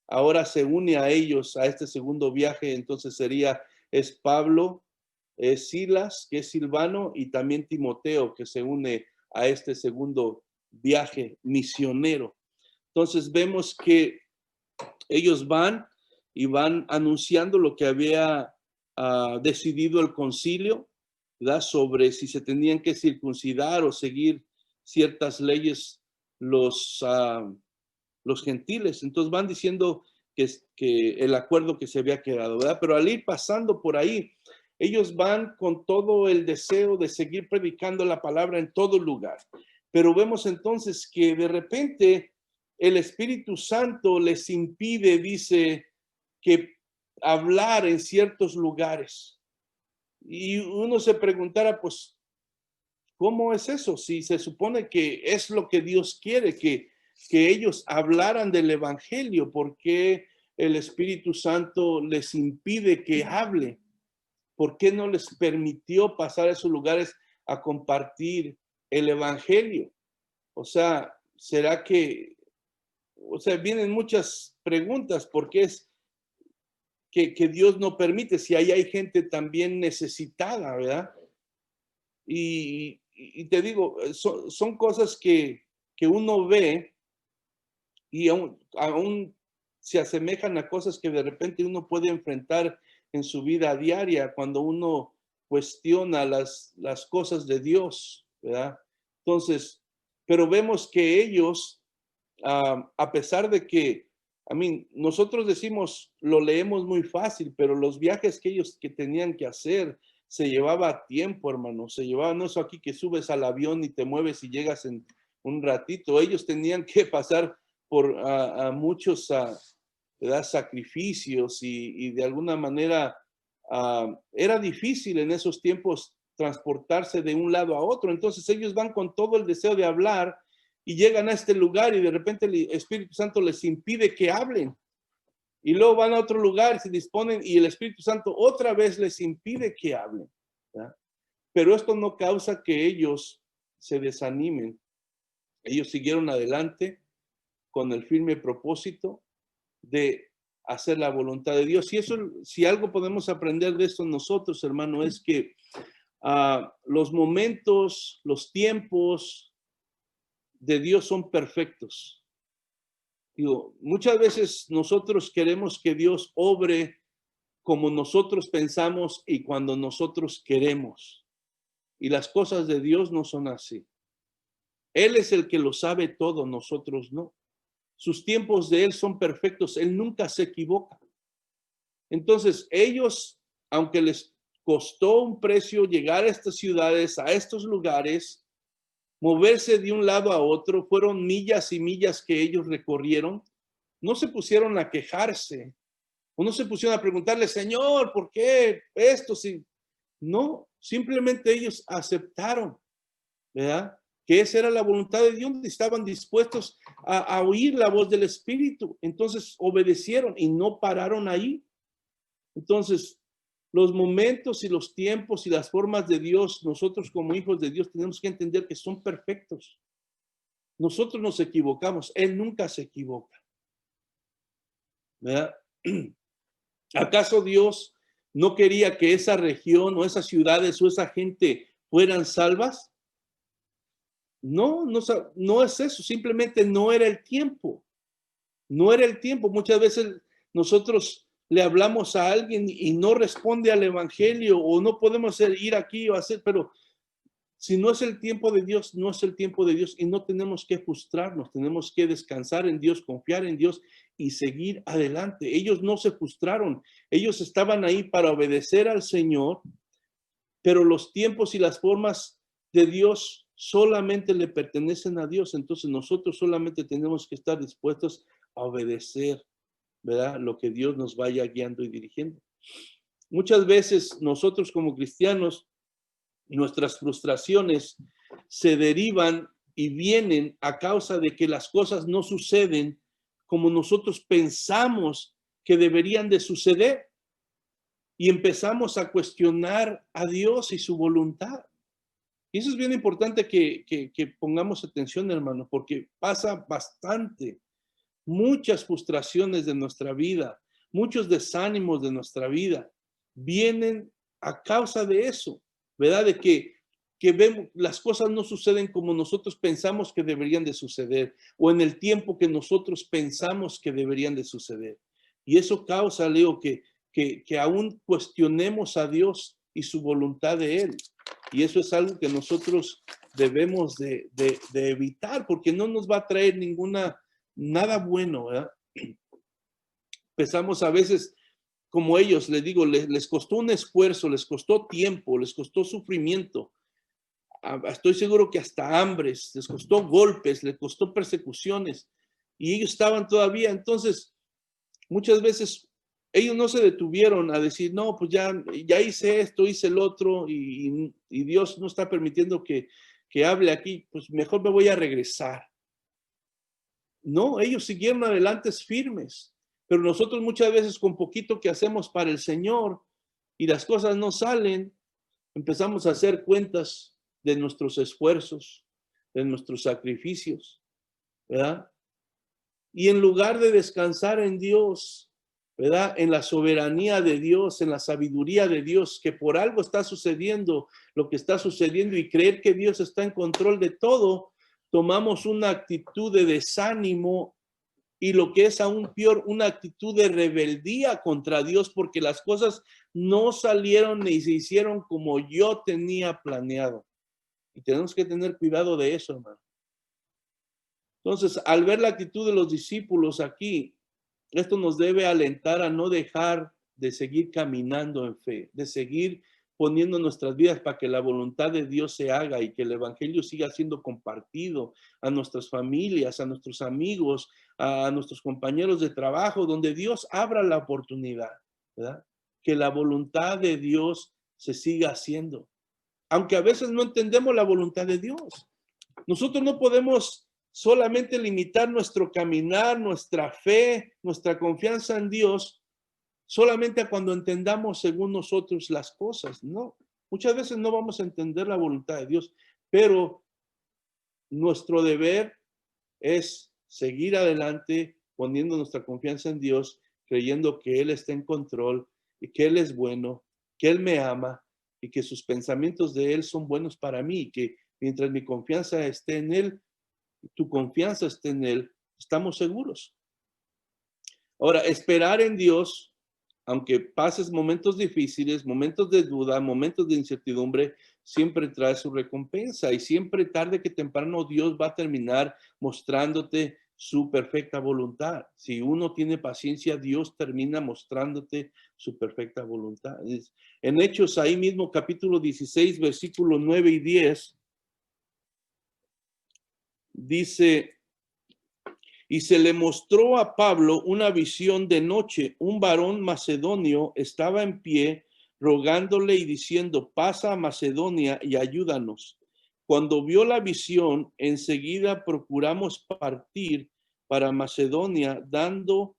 Ahora se une a ellos a este segundo viaje, entonces es Pablo, es Silas, que es Silvano, y también Timoteo, que se une a este segundo viaje misionero. Entonces vemos que ellos van y van anunciando lo que había decidido el concilio, ¿verdad? Sobre si se tenían que circuncidar o seguir ciertas leyes los gentiles. Entonces van diciendo que el acuerdo que se había quedado, ¿verdad? Pero al ir pasando por ahí, ellos van con todo el deseo de seguir predicando la palabra en todo lugar. Pero vemos entonces que de repente el Espíritu Santo les impide, dice, que hablar en ciertos lugares. Y uno se preguntara, pues, ¿cómo es eso? Si se supone que es lo que Dios quiere, que ellos hablaran del Evangelio, ¿por qué el Espíritu Santo les impide que hable? ¿Por qué no les permitió pasar a esos lugares a compartir el Evangelio? O sea, ¿será que, vienen muchas preguntas? ¿Por qué es que Dios no permite? Si ahí hay gente también necesitada, ¿verdad? Y te digo, son cosas que uno ve y aún se asemejan a cosas que de repente uno puede enfrentar en su vida diaria cuando uno cuestiona las cosas de Dios, ¿verdad? Entonces, pero vemos que ellos, a pesar de que, nosotros decimos, lo leemos muy fácil, pero los viajes que ellos que tenían que hacer se llevaba tiempo, hermano. Se llevaba, no eso aquí que subes al avión y te mueves y llegas en un ratito. Ellos tenían que pasar por muchos ¿verdad? Sacrificios y de alguna manera era difícil en esos tiempos transportarse de un lado a otro. Entonces ellos van con todo el deseo de hablar y llegan a este lugar y de repente el Espíritu Santo les impide que hablen. Y luego van a otro lugar, se disponen y el Espíritu Santo otra vez les impide que hablen, ¿verdad? Pero esto no causa que ellos se desanimen. Ellos siguieron adelante con el firme propósito de hacer la voluntad de Dios. Y eso, si algo podemos aprender de esto nosotros, hermano, es que los momentos, los tiempos de Dios son perfectos. Digo, muchas veces nosotros queremos que Dios obre como nosotros pensamos y cuando nosotros queremos. Y las cosas de Dios no son así. Él es el que lo sabe todo, nosotros no. Sus tiempos de Él son perfectos, Él nunca se equivoca. Entonces, ellos, aunque les costó un precio llegar a estas ciudades, a estos lugares, moverse de un lado a otro, fueron millas y millas que ellos recorrieron, no se pusieron a quejarse, o no se pusieron a preguntarle, Señor, ¿por qué esto? Sí. No, simplemente ellos aceptaron, ¿verdad? Que esa era la voluntad de Dios, estaban dispuestos a oír la voz del Espíritu, entonces obedecieron y no pararon ahí. Entonces, los momentos y los tiempos y las formas de Dios, nosotros como hijos de Dios tenemos que entender que son perfectos. Nosotros nos equivocamos, Él nunca se equivoca, ¿verdad? ¿Acaso Dios no quería que esa región o esas ciudades o esa gente fueran salvas? No, no es eso, simplemente no era el tiempo. No era el tiempo. Muchas veces nosotros le hablamos a alguien y no responde al evangelio o no podemos ir aquí o hacer, pero Si no es el tiempo de Dios, no es el tiempo de Dios y no tenemos que frustrarnos, tenemos que descansar en Dios, confiar en Dios y seguir adelante. Ellos no se frustraron, ellos estaban ahí para obedecer al Señor, pero los tiempos y las formas de Dios solamente le pertenecen a Dios. Entonces nosotros solamente tenemos que estar dispuestos a obedecer, ¿verdad? Lo que Dios nos vaya guiando y dirigiendo. Muchas veces nosotros como cristianos, nuestras frustraciones se derivan y vienen a causa de que las cosas no suceden como nosotros pensamos que deberían de suceder. Y empezamos a cuestionar a Dios y su voluntad. Y eso es bien importante que pongamos atención, hermano, porque pasa bastante. Muchas frustraciones de nuestra vida, muchos desánimos de nuestra vida, vienen a causa de eso, ¿verdad? De que vemos, las cosas no suceden como nosotros pensamos que deberían de suceder, o en el tiempo que nosotros pensamos que deberían de suceder. Y eso causa, Leo, que aún cuestionemos a Dios y su voluntad de Él. Y eso es algo que nosotros debemos de evitar, porque no nos va a traer nada bueno, ¿verdad? Empezamos a veces, como ellos, les digo, les costó un esfuerzo, les costó tiempo, les costó sufrimiento. Estoy seguro que hasta hambres, les costó golpes, les costó persecuciones. Y ellos estaban todavía, entonces, muchas veces ellos no se detuvieron a decir, no, pues ya hice esto, hice el otro, y Dios no está permitiendo que hable aquí, pues mejor me voy a regresar. No, ellos siguieron adelante firmes, pero nosotros muchas veces con poquito que hacemos para el Señor y las cosas no salen, empezamos a hacer cuentas de nuestros esfuerzos, de nuestros sacrificios, ¿verdad? Y en lugar de descansar en Dios, ¿verdad? En la soberanía de Dios, en la sabiduría de Dios, que por algo está sucediendo lo que está sucediendo y creer que Dios está en control de todo, tomamos una actitud de desánimo y lo que es aún peor, una actitud de rebeldía contra Dios porque las cosas no salieron ni se hicieron como yo tenía planeado. Y tenemos que tener cuidado de eso, hermano. Entonces, al ver la actitud de los discípulos aquí, esto nos debe alentar a no dejar de seguir caminando en fe, de seguir poniendo nuestras vidas para que la voluntad de Dios se haga y que el evangelio siga siendo compartido a nuestras familias, a nuestros amigos, a nuestros compañeros de trabajo, donde Dios abra la oportunidad, ¿verdad? Que la voluntad de Dios se siga haciendo. Aunque a veces no entendemos la voluntad de Dios. Nosotros no podemos solamente limitar nuestro caminar, nuestra fe, nuestra confianza en Dios, solamente a cuando entendamos según nosotros las cosas. No, muchas veces no vamos a entender la voluntad de Dios, pero nuestro deber es seguir adelante poniendo nuestra confianza en Dios, creyendo que Él está en control y que Él es bueno, que Él me ama y que sus pensamientos de Él son buenos para mí y que mientras mi confianza esté en Él, tu confianza esté en Él, estamos seguros. Ahora, esperar en Dios, aunque pases momentos difíciles, momentos de duda, momentos de incertidumbre, siempre trae su recompensa y siempre tarde que temprano Dios va a terminar mostrándote su perfecta voluntad. Si uno tiene paciencia, Dios termina mostrándote su perfecta voluntad. En Hechos, ahí mismo, capítulo 16, versículos 9 y 10, dice: y se le mostró a Pablo una visión de noche. Un varón macedonio estaba en pie, rogándole y diciendo: pasa a Macedonia y ayúdanos. Cuando vio la visión, enseguida procuramos partir para Macedonia, dando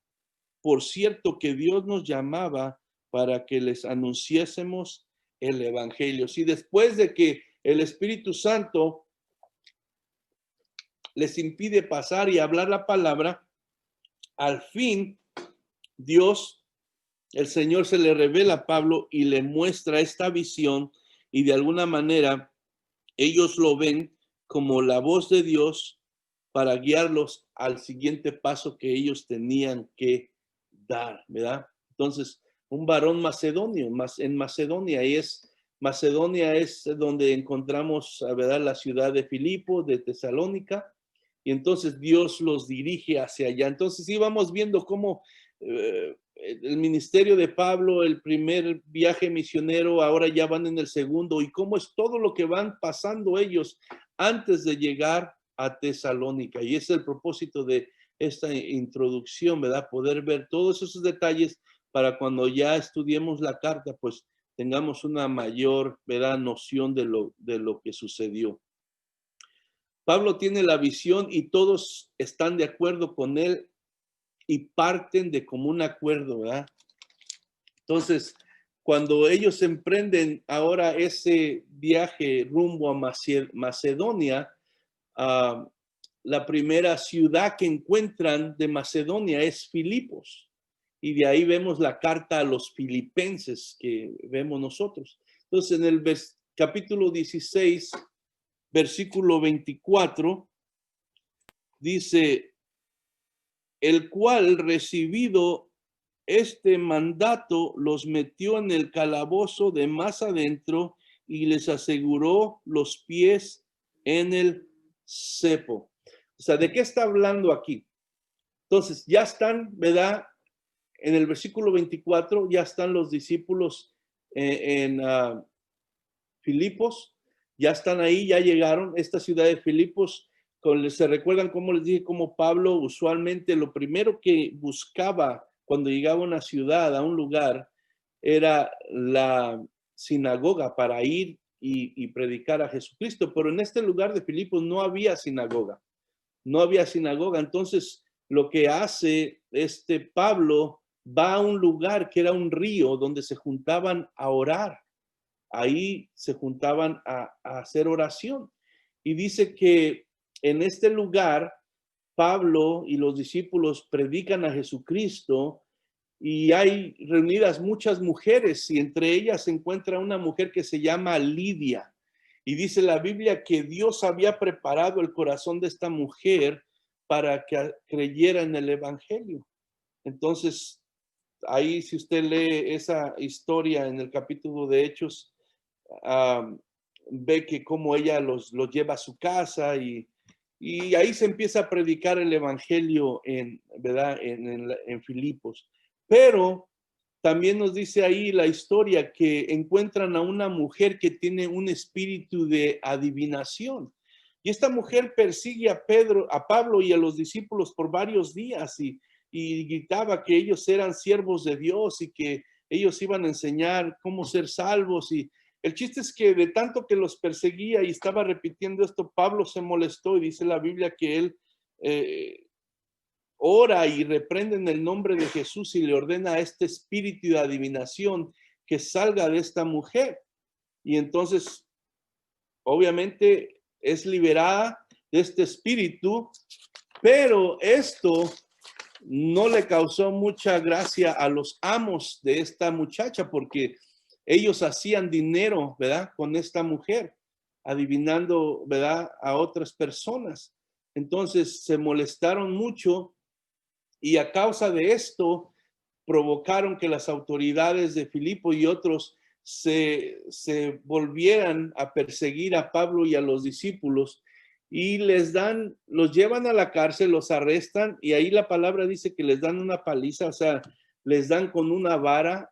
por cierto que Dios nos llamaba para que les anunciásemos el evangelio. Si después de que el Espíritu Santo les impide pasar y hablar la palabra, al fin Dios, el Señor, se le revela a Pablo y le muestra esta visión y de alguna manera ellos lo ven como la voz de Dios para guiarlos al siguiente paso que ellos tenían que dar, ¿verdad? Entonces, un varón macedonio, en Macedonia, y es Macedonia es donde encontramos, ¿verdad?, la ciudad de Filipos, de Tesalónica, y entonces Dios los dirige hacia allá. Entonces íbamos viendo cómo el ministerio de Pablo, el primer viaje misionero, ahora ya van en el segundo, y cómo es todo lo que van pasando ellos antes de llegar a Tesalónica. Y ese es el propósito de esta introducción, ¿verdad? Poder ver todos esos detalles para cuando ya estudiemos la carta, pues tengamos una mayor, ¿verdad?, noción de lo que sucedió. Pablo tiene la visión y todos están de acuerdo con él y parten de común acuerdo, ¿verdad? Entonces, cuando ellos emprenden ahora ese viaje rumbo a Macedonia, la primera ciudad que encuentran de Macedonia es Filipos. Y de ahí vemos la carta a los filipenses que vemos nosotros. Entonces, en el capítulo 16, versículo 24, dice, el cual recibido este mandato los metió en el calabozo de más adentro y les aseguró los pies en el cepo. O sea, ¿de qué está hablando aquí? Entonces, ya están, ¿verdad? En el versículo 24, ya están los discípulos en Filipos, ya están ahí, ya llegaron. Esta ciudad de Filipos, se recuerdan cómo les dije, cómo Pablo usualmente lo primero que buscaba cuando llegaba a una ciudad, a un lugar, era la sinagoga para ir y predicar a Jesucristo. Pero en este lugar de Filipos no había sinagoga. No había sinagoga. Entonces, lo que hace Pablo va a un lugar que era un río donde se juntaban a orar. Ahí se juntaban a hacer oración. Y dice que en este lugar, Pablo y los discípulos predican a Jesucristo y hay reunidas muchas mujeres y entre ellas se encuentra una mujer que se llama Lidia. Y dice la Biblia que Dios había preparado el corazón de esta mujer para que creyera en el Evangelio. Entonces, ahí si usted lee esa historia en el capítulo de Hechos, ve que cómo ella los lleva a su casa y ahí se empieza a predicar el Evangelio ¿verdad? En Filipos. Pero también nos dice ahí la historia que encuentran a una mujer que tiene un espíritu de adivinación. Y esta mujer persigue a Pablo y a los discípulos por varios días y gritaba que ellos eran siervos de Dios y que ellos iban a enseñar cómo ser salvos. Y el chiste es que de tanto que los perseguía y estaba repitiendo esto, Pablo se molestó y dice la Biblia que él ora y reprende en el nombre de Jesús y le ordena a este espíritu de adivinación que salga de esta mujer. Y entonces, obviamente, es liberada de este espíritu, pero esto no le causó mucha gracia a los amos de esta muchacha porque ellos hacían dinero, ¿verdad? Con esta mujer, adivinando, ¿verdad? A otras personas. Entonces se molestaron mucho y a causa de esto provocaron que las autoridades de Filipo y otros se volvieran a perseguir a Pablo y a los discípulos y los llevan a la cárcel, los arrestan y ahí la palabra dice que les dan una paliza, o sea, les dan con una vara,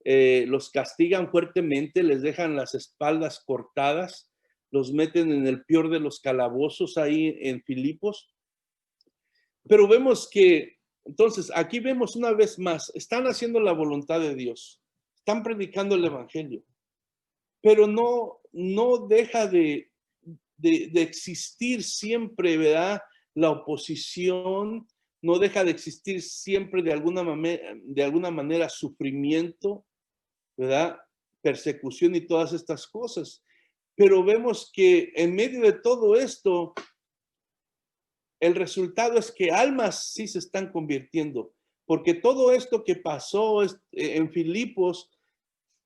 los castigan fuertemente, les dejan las espaldas cortadas, los meten en el peor de los calabozos ahí en Filipos. Pero vemos que, entonces, aquí vemos una vez más, están haciendo la voluntad de Dios, están predicando el Evangelio, pero no deja de existir siempre, ¿verdad? La oposición, no deja de existir siempre de alguna manera sufrimiento, ¿verdad? Persecución y todas estas cosas. Pero vemos que en medio de todo esto, el resultado es que almas sí se están convirtiendo, porque todo esto que pasó en Filipos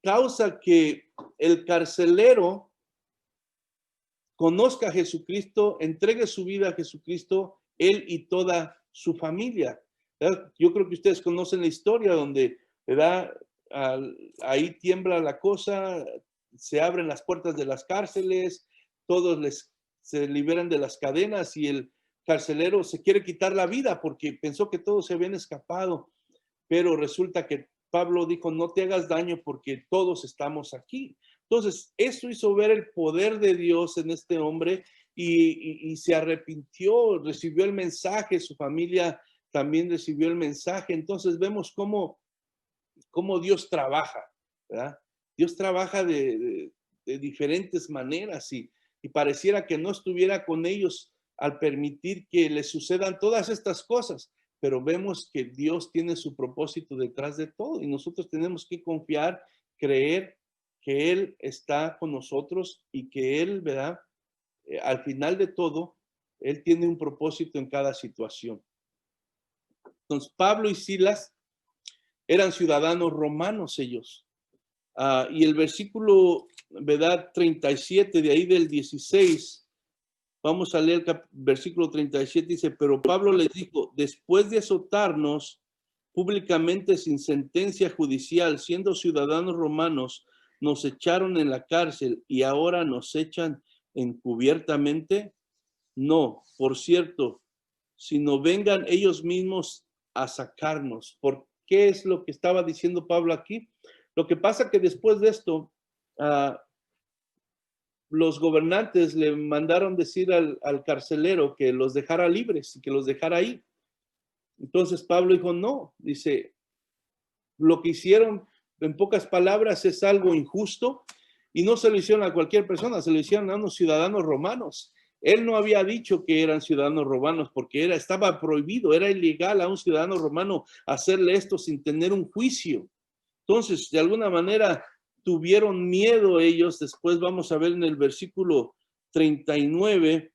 causa que el carcelero conozca a Jesucristo, entregue su vida a Jesucristo, él y toda su familia. ¿Verdad? Yo creo que ustedes conocen la historia donde, ¿verdad? Ahí tiembla la cosa, se abren las puertas de las cárceles, todos se liberan de las cadenas y el carcelero se quiere quitar la vida porque pensó que todos se habían escapado, pero resulta que Pablo dijo, no te hagas daño porque todos estamos aquí. Entonces, eso hizo ver el poder de Dios en este hombre y se arrepintió, recibió el mensaje, su familia también recibió el mensaje. Entonces, vemos cómo Dios trabaja, ¿verdad? Dios trabaja de diferentes maneras y pareciera que no estuviera con ellos al permitir que les sucedan todas estas cosas, pero vemos que Dios tiene su propósito detrás de todo y nosotros tenemos que confiar, creer que Él está con nosotros y que Él, ¿verdad? Al final de todo, Él tiene un propósito en cada situación. Entonces, Pablo y Silas eran ciudadanos romanos ellos. Y el versículo, ¿verdad? 37, de ahí del 16, vamos a leer el versículo 37, dice, pero Pablo les dijo, después de azotarnos públicamente sin sentencia judicial, siendo ciudadanos romanos, nos echaron en la cárcel y ahora nos echan encubiertamente. No, por cierto, sino vengan ellos mismos a sacarnos. ¿Por qué es lo que estaba diciendo Pablo aquí? Lo que pasa que después de esto, los gobernantes le mandaron decir al carcelero que los dejara libres y que los dejara ahí. Entonces Pablo dijo, no, dice, lo que hicieron, en pocas palabras, es algo injusto y no se lo hicieron a cualquier persona, se lo hicieron a unos ciudadanos romanos. Él no había dicho que eran ciudadanos romanos porque estaba prohibido, era ilegal a un ciudadano romano hacerle esto sin tener un juicio. Entonces, de alguna manera, tuvieron miedo ellos. Después vamos a ver en el versículo 39,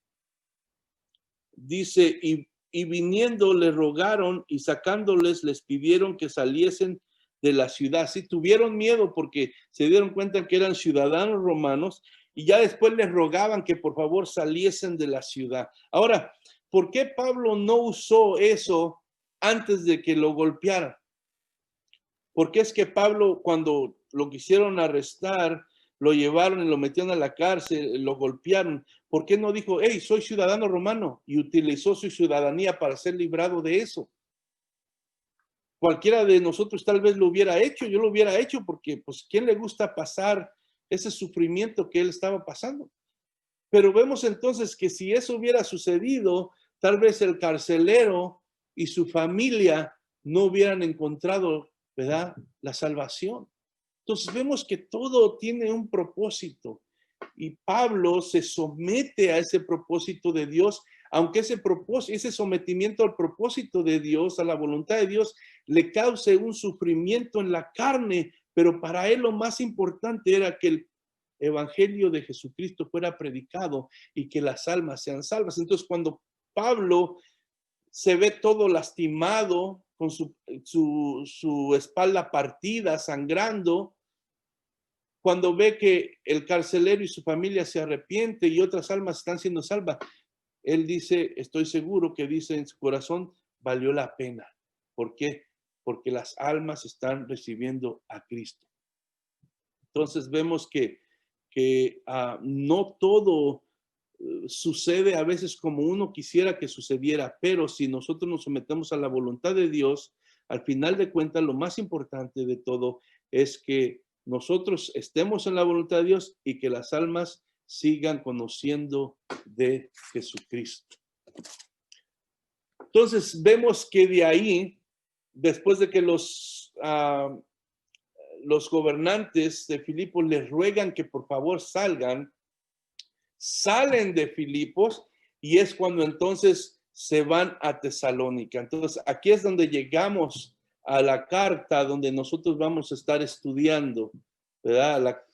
dice, y viniendo le rogaron y sacándoles les pidieron que saliesen de la ciudad. Sí, tuvieron miedo porque se dieron cuenta que eran ciudadanos romanos y ya después les rogaban que por favor saliesen de la ciudad. Ahora, ¿por qué Pablo no usó eso antes de que lo golpearan? Porque es que Pablo, cuando lo quisieron arrestar, lo llevaron y lo metieron a la cárcel, lo golpearon. ¿Por qué no dijo, hey, soy ciudadano romano? Y utilizó su ciudadanía para ser librado de eso. Cualquiera de nosotros tal vez lo hubiera hecho, yo lo hubiera hecho porque, pues, ¿quién le gusta pasar ese sufrimiento que él estaba pasando? Pero vemos entonces que si eso hubiera sucedido, tal vez el carcelero y su familia no hubieran encontrado, ¿verdad?, la salvación. Entonces vemos que todo tiene un propósito y Pablo se somete a ese propósito de Dios, aunque ese sometimiento al propósito de Dios, a la voluntad de Dios, le cause un sufrimiento en la carne, pero para él lo más importante era que el evangelio de Jesucristo fuera predicado y que las almas sean salvas. Entonces, cuando Pablo se ve todo lastimado, con su espalda partida, sangrando, cuando ve que el carcelero y su familia se arrepiente y otras almas están siendo salvas, él dice, estoy seguro que dice en su corazón, valió la pena. ¿Por qué? Porque las almas están recibiendo a Cristo. Entonces vemos que no todo sucede a veces como uno quisiera que sucediera, pero si nosotros nos sometemos a la voluntad de Dios, al final de cuentas, lo más importante de todo es que nosotros estemos en la voluntad de Dios y que las almas sigan conociendo de Jesucristo. Entonces vemos que de ahí, después de que los gobernantes de Filipos les ruegan que por favor salen de Filipos y es cuando entonces se van a Tesalónica. Entonces aquí es donde llegamos a la carta donde nosotros vamos a estar estudiando, ¿verdad? La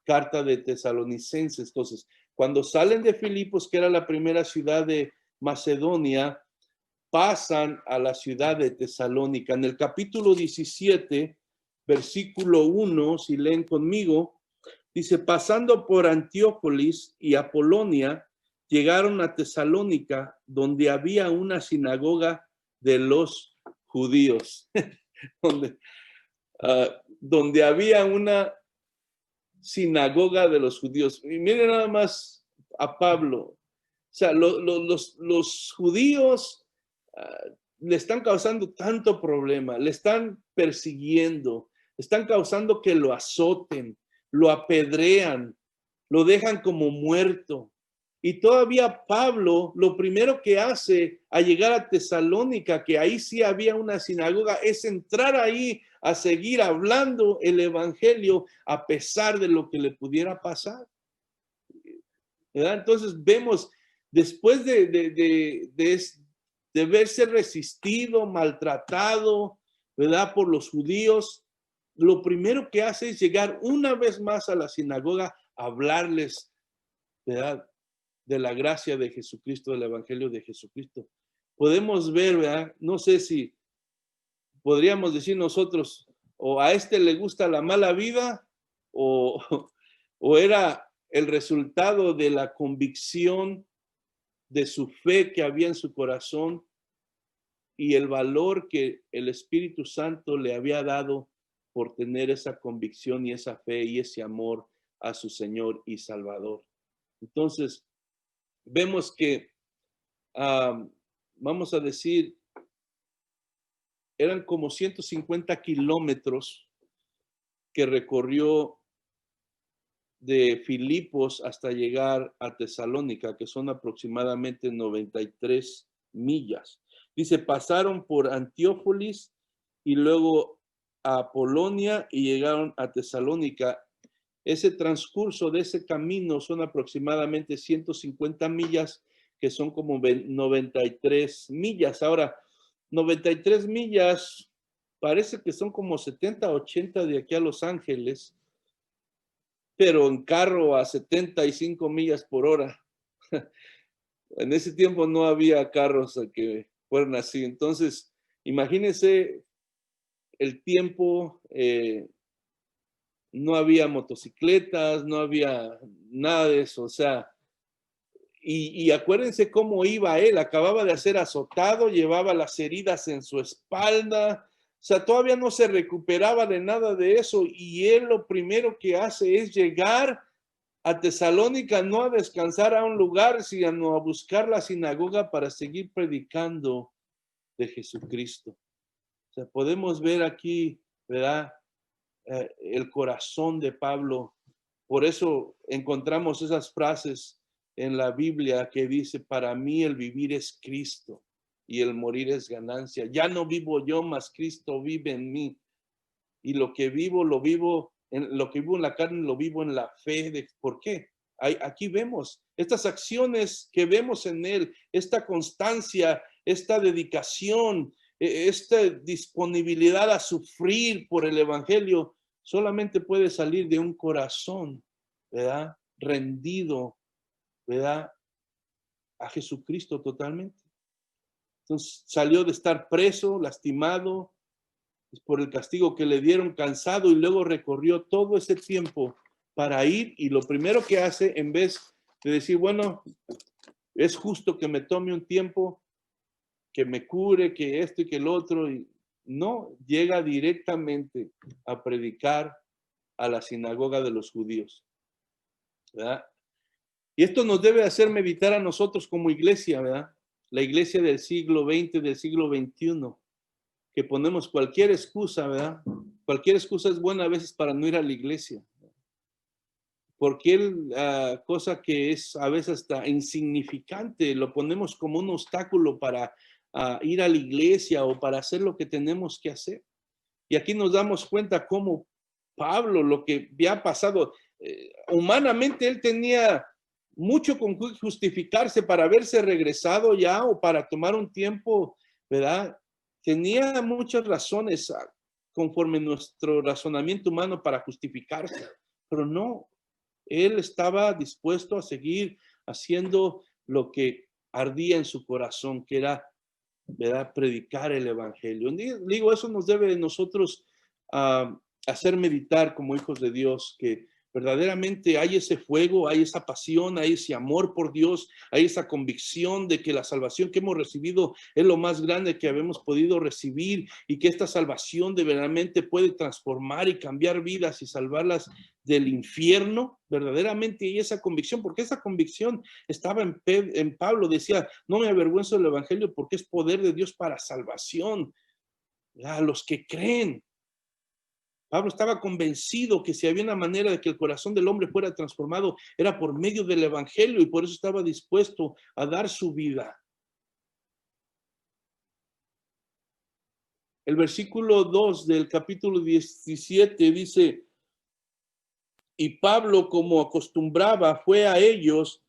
carta de Tesalonicenses. Entonces, cuando salen de Filipos, que era la primera ciudad de Macedonia, pasan a la ciudad de Tesalónica. En el capítulo 17, versículo 1, si leen conmigo, dice, pasando por Antiópolis y Apolonia, llegaron a Tesalónica, donde había una sinagoga de los judíos, donde había una sinagoga de los judíos. Y miren nada más a Pablo. O sea, los judíos le están causando tanto problema, le están persiguiendo, están causando que lo azoten, lo apedrean, lo dejan como muerto. Y todavía Pablo, lo primero que hace al llegar a Tesalónica, que ahí sí había una sinagoga, es entrar ahí a seguir hablando el evangelio a pesar de lo que le pudiera pasar. ¿Verdad? Entonces vemos, después de verse resistido, maltratado, ¿verdad? Por los judíos, lo primero que hace es llegar una vez más a la sinagoga a hablarles, ¿verdad? De la gracia de Jesucristo, del evangelio de Jesucristo. Podemos ver, ¿verdad? No sé si podríamos decir nosotros, o a este le gusta la mala vida, o era el resultado de la convicción de su fe que había en su corazón y el valor que el Espíritu Santo le había dado por tener esa convicción y esa fe y ese amor a su Señor y Salvador. Entonces, vemos que, vamos a decir, eran como 150 kilómetros que recorrió de Filipos hasta llegar a Tesalónica, que son aproximadamente 93 millas. Dice, pasaron por Antiópolis y luego a Polonia y llegaron a Tesalónica. Ese transcurso de ese camino son aproximadamente 150 millas, que son como 93 millas. Ahora, 93 millas parece que son como 70, 80 de aquí a Los Ángeles, pero en carro a 75 millas por hora. En ese tiempo no había carros que fueran así. Entonces, imagínense el tiempo, no había motocicletas, no había nada de eso. O sea, y acuérdense cómo iba él. Acababa de ser azotado, llevaba las heridas en su espalda. O sea, todavía no se recuperaba de nada de eso. Y él lo primero que hace es llegar a Tesalónica, no a descansar a un lugar, sino a buscar la sinagoga para seguir predicando de Jesucristo. O sea, podemos ver aquí, ¿verdad? El corazón de Pablo. Por eso encontramos esas frases en la Biblia que dice, para mí el vivir es Cristo y el morir es ganancia. Ya no vivo yo, mas Cristo vive en mí. Y lo que vivo, lo vivo en la carne, lo vivo en la fe. ¿Por qué? Aquí vemos estas acciones que vemos en él, esta constancia, esta dedicación, esta disponibilidad a sufrir por el evangelio, solamente puede salir de un corazón, ¿verdad? Rendido, ¿verdad? A Jesucristo totalmente. Entonces salió de estar preso, lastimado, por el castigo que le dieron, cansado, y luego recorrió todo ese tiempo para ir, y lo primero que hace, en vez de decir, bueno, es justo que me tome un tiempo, que me cure, que esto y que el otro, y no, llega directamente a predicar a la sinagoga de los judíos, ¿verdad? Y esto nos debe hacer meditar a nosotros como iglesia, ¿verdad? La iglesia del siglo XX, del siglo XXI, que ponemos cualquier excusa, ¿verdad? Cualquier excusa es buena a veces para no ir a la iglesia. Cualquier cosa que es a veces hasta insignificante, lo ponemos como un obstáculo para ir a la iglesia o para hacer lo que tenemos que hacer. Y aquí nos damos cuenta cómo Pablo, lo que había pasado, humanamente él tenía mucho con que justificarse para haberse regresado ya o para tomar un tiempo, ¿verdad? Tenía muchas razones conforme nuestro razonamiento humano para justificarse, pero no, él estaba dispuesto a seguir haciendo lo que ardía en su corazón, que era, ¿verdad?, predicar el evangelio. Digo, eso nos debe de nosotros hacer meditar como hijos de Dios, que verdaderamente hay ese fuego, hay esa pasión, hay ese amor por Dios, hay esa convicción de que la salvación que hemos recibido es lo más grande que habemos podido recibir y que esta salvación de verdaderamente puede transformar y cambiar vidas y salvarlas del infierno, verdaderamente hay esa convicción, porque esa convicción estaba en Pablo, decía, no me avergüenzo del evangelio porque es poder de Dios para salvación a los que creen. Pablo estaba convencido que si había una manera de que el corazón del hombre fuera transformado, era por medio del evangelio, y por eso estaba dispuesto a dar su vida. El versículo 2 del capítulo 17 dice, y Pablo, como acostumbraba, fue a ellos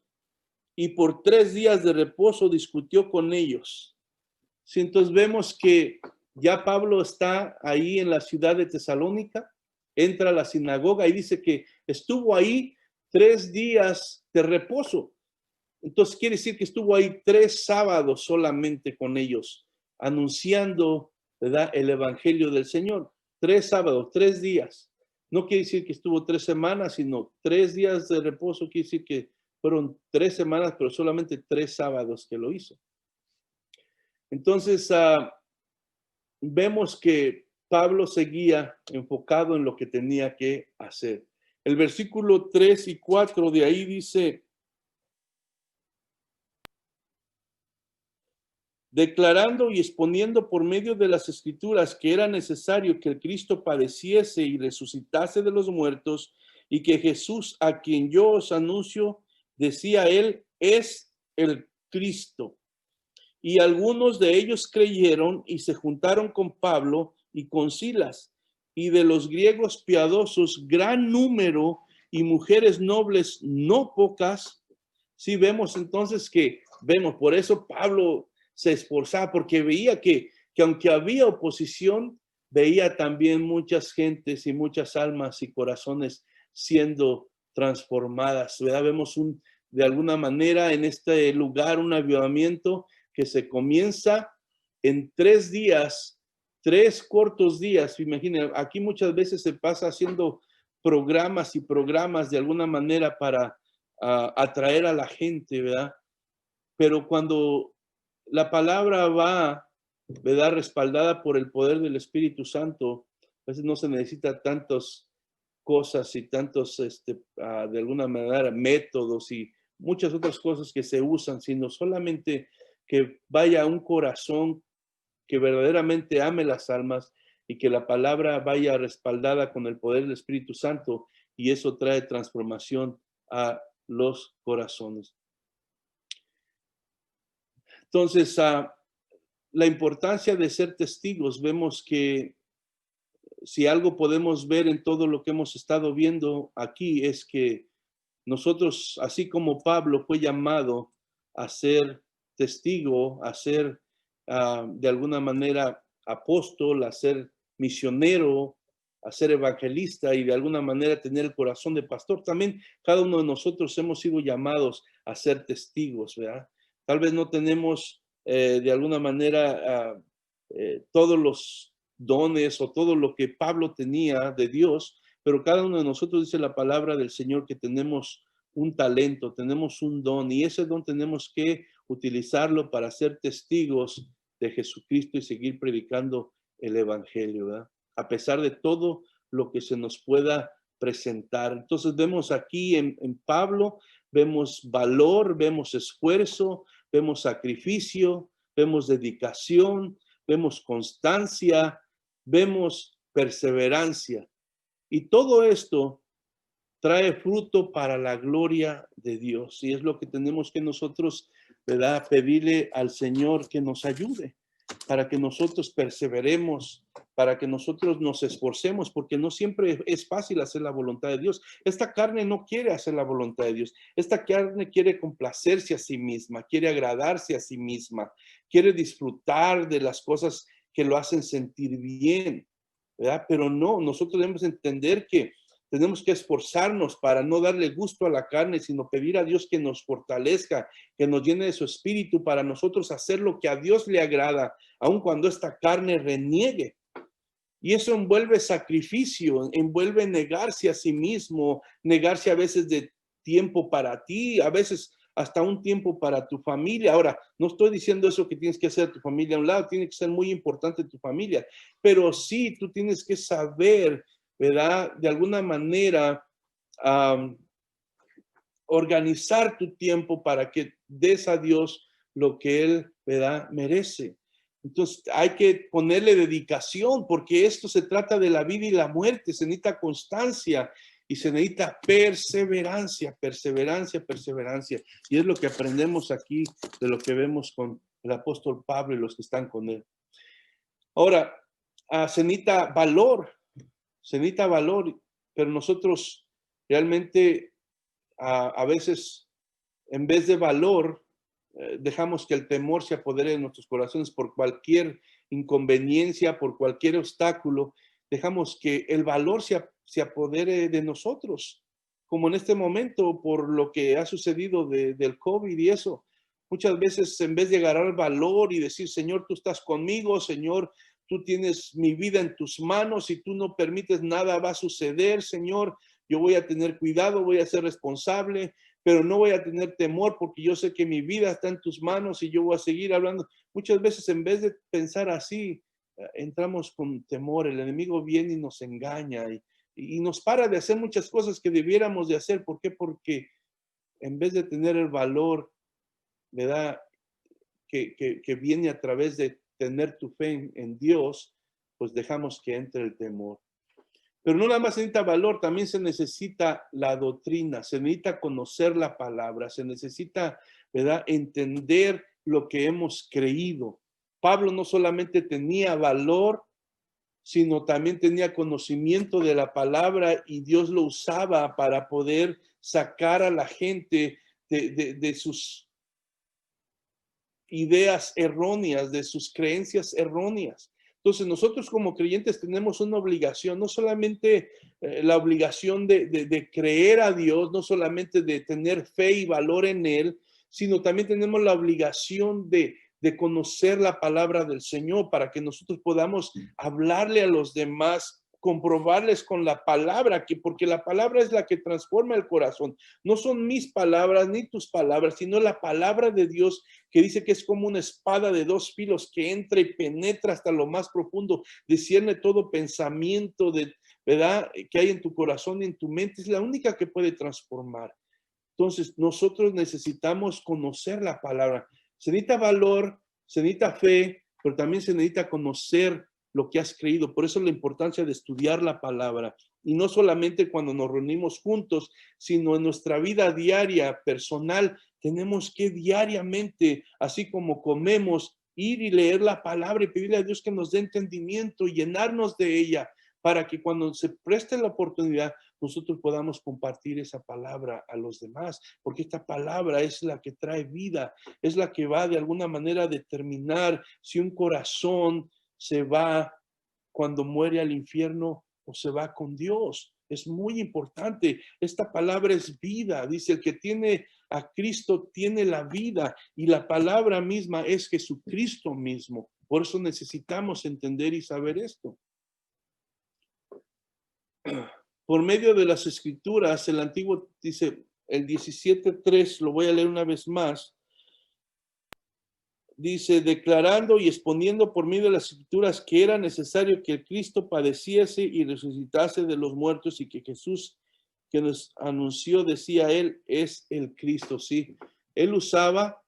y por 3 días de reposo discutió con ellos. Sí, entonces vemos que ya Pablo está ahí en la ciudad de Tesalónica, entra a la sinagoga y dice que estuvo ahí 3 días de reposo. Entonces quiere decir que estuvo ahí 3 sábados solamente con ellos, anunciando, ¿verdad?, el evangelio del Señor. 3 sábados, 3 días. No quiere decir que estuvo 3 semanas, sino 3 días de reposo. Quiere decir que fueron 3 semanas, pero solamente 3 sábados que lo hizo. Entonces, vemos que Pablo seguía enfocado en lo que tenía que hacer. El versículo 3 y 4 de ahí dice, declarando y exponiendo por medio de las escrituras que era necesario que el Cristo padeciese y resucitase de los muertos, y que Jesús, a quien yo os anuncio, decía él, es el Cristo. Y algunos de ellos creyeron y se juntaron con Pablo y con Silas, y de los griegos piadosos gran número y mujeres nobles no pocas. Sí, vemos entonces por eso Pablo se esforzaba, porque veía que aunque había oposición, veía también muchas gentes y muchas almas y corazones siendo transformadas, ¿verdad? Vemos de alguna manera en este lugar un avivamiento que se comienza en 3 días, 3 cortos días. Imaginen, aquí muchas veces se pasa haciendo programas y programas de alguna manera para atraer a la gente, ¿verdad? Pero cuando la palabra va, ¿verdad?, respaldada por el poder del Espíritu Santo, a veces no se necesita tantas cosas y tantos, de alguna manera, métodos y muchas otras cosas que se usan, sino solamente que vaya a un corazón que verdaderamente ame las almas y que la palabra vaya respaldada con el poder del Espíritu Santo, y eso trae transformación a los corazones. Entonces, la importancia de ser testigos, vemos que si algo podemos ver en todo lo que hemos estado viendo aquí es que nosotros, así como Pablo fue llamado a ser testigo, a ser de alguna manera apóstol, a ser misionero, a ser evangelista y de alguna manera tener el corazón de pastor, también cada uno de nosotros hemos sido llamados a ser testigos, ¿verdad? Tal vez no tenemos de alguna manera todos los dones o todo lo que Pablo tenía de Dios, pero cada uno de nosotros, dice la palabra del Señor, que tenemos un talento, tenemos un don, y ese don tenemos que utilizarlo para ser testigos de Jesucristo y seguir predicando el evangelio, ¿verdad? A pesar de todo lo que se nos pueda presentar. Entonces vemos aquí en Pablo, vemos valor, vemos esfuerzo, vemos sacrificio, vemos dedicación, vemos constancia, vemos perseverancia. Y todo esto trae fruto para la gloria de Dios. Y es lo que tenemos que nosotros, ¿verdad?, pedirle al Señor que nos ayude, para que nosotros perseveremos, para que nosotros nos esforcemos, porque no siempre es fácil hacer la voluntad de Dios. Esta carne no quiere hacer la voluntad de Dios. Esta carne quiere complacerse a sí misma, quiere agradarse a sí misma, quiere disfrutar de las cosas que lo hacen sentir bien, ¿verdad? Pero no, nosotros debemos entender que tenemos que esforzarnos para no darle gusto a la carne, sino pedir a Dios que nos fortalezca, que nos llene de su espíritu para nosotros hacer lo que a Dios le agrada, aun cuando esta carne reniegue. Y eso envuelve sacrificio, envuelve negarse a sí mismo, negarse a veces de tiempo para ti, a veces hasta un tiempo para tu familia. Ahora, no estoy diciendo eso que tienes que hacer a tu familia a un lado, tiene que ser muy importante tu familia, pero sí tú tienes que saber, ¿verdad? De alguna manera, organizar tu tiempo para que des a Dios lo que Él, ¿verdad?, merece. Entonces hay que ponerle dedicación porque esto se trata de la vida y la muerte, se necesita constancia y se necesita perseverancia, perseverancia, perseverancia. Y es lo que aprendemos aquí de lo que vemos con el apóstol Pablo y los que están con él. Ahora, se necesita valor, pero nosotros realmente a veces en vez de valor, dejamos que el temor se apodere de nuestros corazones por cualquier inconveniencia, por cualquier obstáculo. Dejamos que el valor se apodere de nosotros, como en este momento por lo que ha sucedido del COVID y eso. Muchas veces en vez de agarrar valor y decir, Señor, tú estás conmigo, Señor, tú tienes mi vida en tus manos y tú no permites nada va a suceder, Señor, yo voy a tener cuidado, voy a ser responsable, pero no voy a tener temor porque yo sé que mi vida está en tus manos y yo voy a seguir hablando. Muchas veces en vez de pensar así, entramos con temor, el enemigo viene y nos engaña y nos para de hacer muchas cosas que debiéramos de hacer. ¿Por qué? Porque en vez de tener el valor, ¿verdad?, que viene a través de tener tu fe en Dios, pues dejamos que entre el temor. Pero no nada más se necesita valor, también se necesita la doctrina, se necesita conocer la palabra, se necesita, ¿verdad?, entender lo que hemos creído. Pablo no solamente tenía valor, sino también tenía conocimiento de la palabra y Dios lo usaba para poder sacar a la gente de sus ideas erróneas, de sus creencias erróneas. Entonces, nosotros como creyentes tenemos una obligación, no solamente la obligación de creer a Dios, no solamente de tener fe y valor en Él, sino también tenemos la obligación de conocer la palabra del Señor para que nosotros podamos hablarle a los demás, comprobarles con la palabra, porque la palabra es la que transforma el corazón. No son mis palabras ni tus palabras, sino la palabra de Dios que dice que es como una espada de dos filos que entra y penetra hasta lo más profundo, discierne todo pensamiento ¿verdad?, que hay en tu corazón y en tu mente, es la única que puede transformar. Entonces, nosotros necesitamos conocer la palabra. Se necesita valor, se necesita fe, pero también se necesita conocer lo que has creído. Por eso la importancia de estudiar la palabra. Y no solamente cuando nos reunimos juntos, sino en nuestra vida diaria, personal. Tenemos que diariamente, así como comemos, ir y leer la palabra y pedirle a Dios que nos dé entendimiento y llenarnos de ella para que cuando se preste la oportunidad, nosotros podamos compartir esa palabra a los demás, porque esta palabra es la que trae vida, es la que va de alguna manera a determinar si un corazón se va cuando muere al infierno o se va con Dios. Es muy importante. Esta palabra es vida. Dice, el que tiene a Cristo tiene la vida y la palabra misma es Jesucristo mismo. Por eso necesitamos entender y saber esto. Por medio de las escrituras, el antiguo dice, el 17:3, lo voy a leer una vez más, dice, declarando y exponiendo por medio de las escrituras que era necesario que el Cristo padeciese y resucitase de los muertos y que Jesús, que nos anunció, decía él, es el Cristo. Sí, él usaba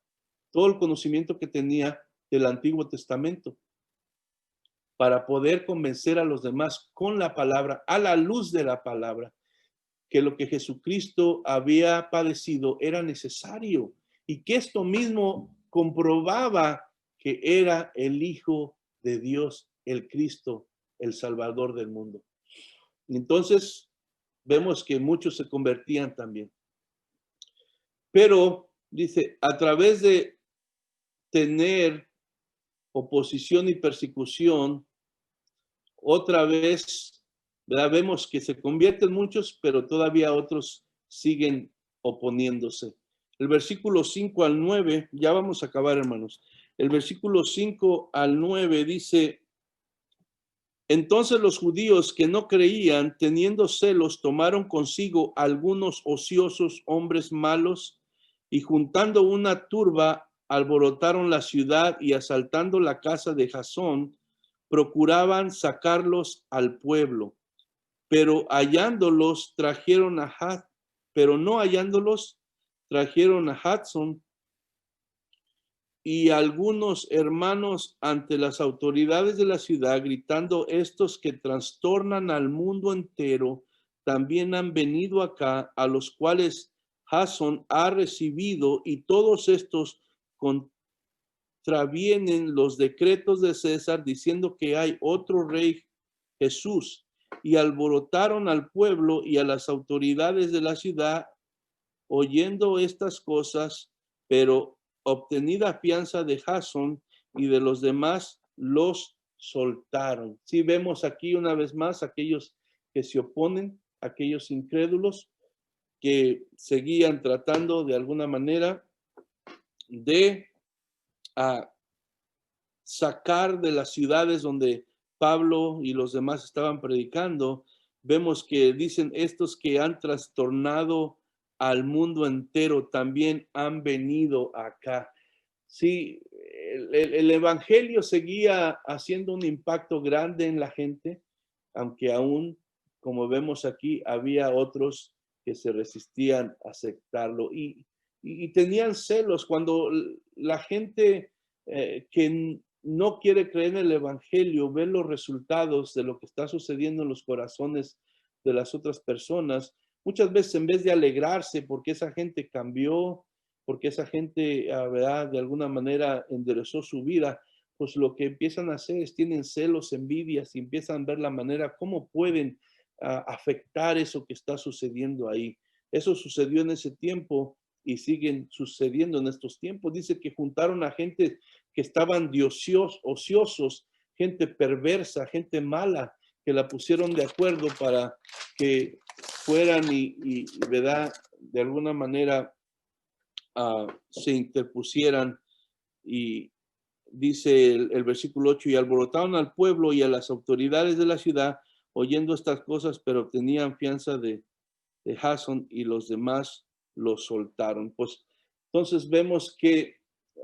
todo el conocimiento que tenía del Antiguo Testamento para poder convencer a los demás con la palabra, a la luz de la palabra, que lo que Jesucristo había padecido era necesario y que esto mismo comprobaba que era el Hijo de Dios, el Cristo, el Salvador del mundo. Y entonces vemos que muchos se convertían también. Pero, dice, a través de tener oposición y persecución, otra vez, ¿verdad?, vemos que se convierten muchos, pero todavía otros siguen oponiéndose. El versículo 5 al 9, ya vamos a acabar, hermanos. El versículo 5 al 9 dice, Entonces los judíos que no creían, teniendo celos, tomaron consigo algunos ociosos hombres malos y juntando una turba, alborotaron la ciudad y asaltando la casa de Jasón, procuraban sacarlos al pueblo. Pero hallándolos, trajeron a pero no hallándolos, trajeron a Jason y algunos hermanos ante las autoridades de la ciudad, gritando: estos que trastornan al mundo entero, también han venido acá, a los cuales Jason ha recibido, y todos estos contravienen los decretos de César, diciendo que hay otro rey, Jesús. Y alborotaron al pueblo y a las autoridades de la ciudad, oyendo estas cosas, pero obtenida fianza de Jasón y de los demás, los soltaron. Sí, vemos aquí una vez más aquellos que se oponen, aquellos incrédulos que seguían tratando de alguna manera de sacar de las ciudades donde Pablo y los demás estaban predicando. Vemos que dicen: estos que han trastornado al mundo entero también han venido acá. Sí, el evangelio seguía haciendo un impacto grande en la gente, aunque aún, como vemos aquí, había otros que se resistían a aceptarlo y tenían celos cuando la gente que no quiere creer en el evangelio ve los resultados de lo que está sucediendo en los corazones de las otras personas. Muchas veces, en vez de alegrarse porque esa gente cambió, porque esa gente, ¿verdad?, de alguna manera enderezó su vida, pues lo que empiezan a hacer es tienen celos, envidias y empiezan a ver la manera cómo pueden afectar eso que está sucediendo ahí. Eso sucedió en ese tiempo y siguen sucediendo en estos tiempos. Dice que juntaron a gente que estaban de ociosos, gente perversa, gente mala, que la pusieron de acuerdo para que fueran y ¿verdad?, de alguna manera se interpusieran. Y dice el versículo 8: y alborotaron al pueblo y a las autoridades de la ciudad, oyendo estas cosas, pero tenían fianza de Jason y los demás los soltaron. Pues entonces vemos que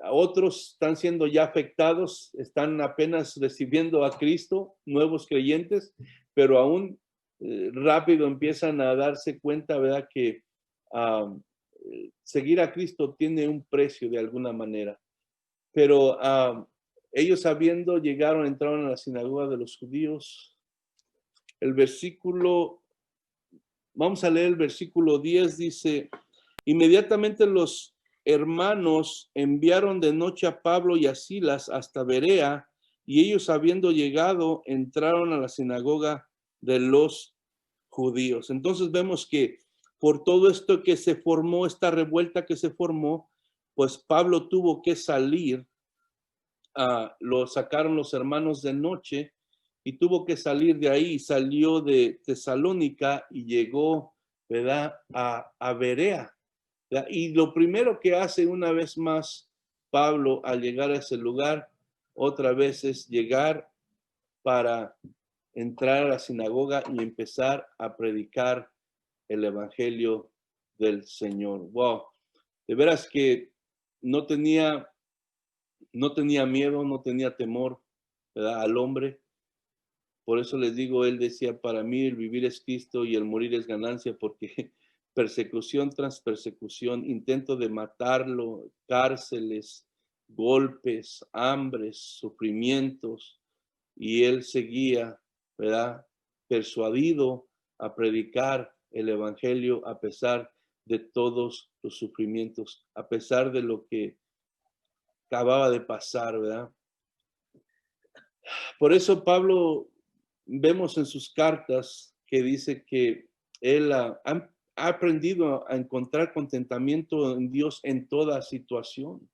otros están siendo ya afectados, están apenas recibiendo a Cristo, nuevos creyentes, pero aún rápido empiezan a darse cuenta, ¿verdad?, que seguir a Cristo tiene un precio de alguna manera. Pero ellos, habiendo llegado, entraron a la sinagoga de los judíos. El versículo, vamos a leer el versículo 10, dice: inmediatamente los hermanos enviaron de noche a Pablo y a Silas hasta Berea, y ellos, habiendo llegado, entraron a la sinagoga de los judíos. Entonces vemos que por todo esto que se formó, esta revuelta que se formó, pues Pablo tuvo que salir. Lo sacaron los hermanos de noche y tuvo que salir de ahí. Salió de Tesalónica y llegó, ¿verdad?, a Berea, ¿verdad? Y lo primero que hace una vez más Pablo al llegar a ese lugar, otra vez, es llegar para entrar a la sinagoga y empezar a predicar el evangelio del Señor. Wow, de veras que no tenía miedo, no tenía temor, ¿verdad?, al hombre. Por eso les digo, él decía: para mí el vivir es Cristo y el morir es ganancia, porque persecución tras persecución, intento de matarlo, cárceles, golpes, hambres, sufrimientos, y él seguía, ¿verdad?, persuadido a predicar el evangelio a pesar de todos los sufrimientos, a pesar de lo que acababa de pasar, ¿verdad? Por eso Pablo, vemos en sus cartas que dice que él ha aprendido a encontrar contentamiento en Dios en toda situación,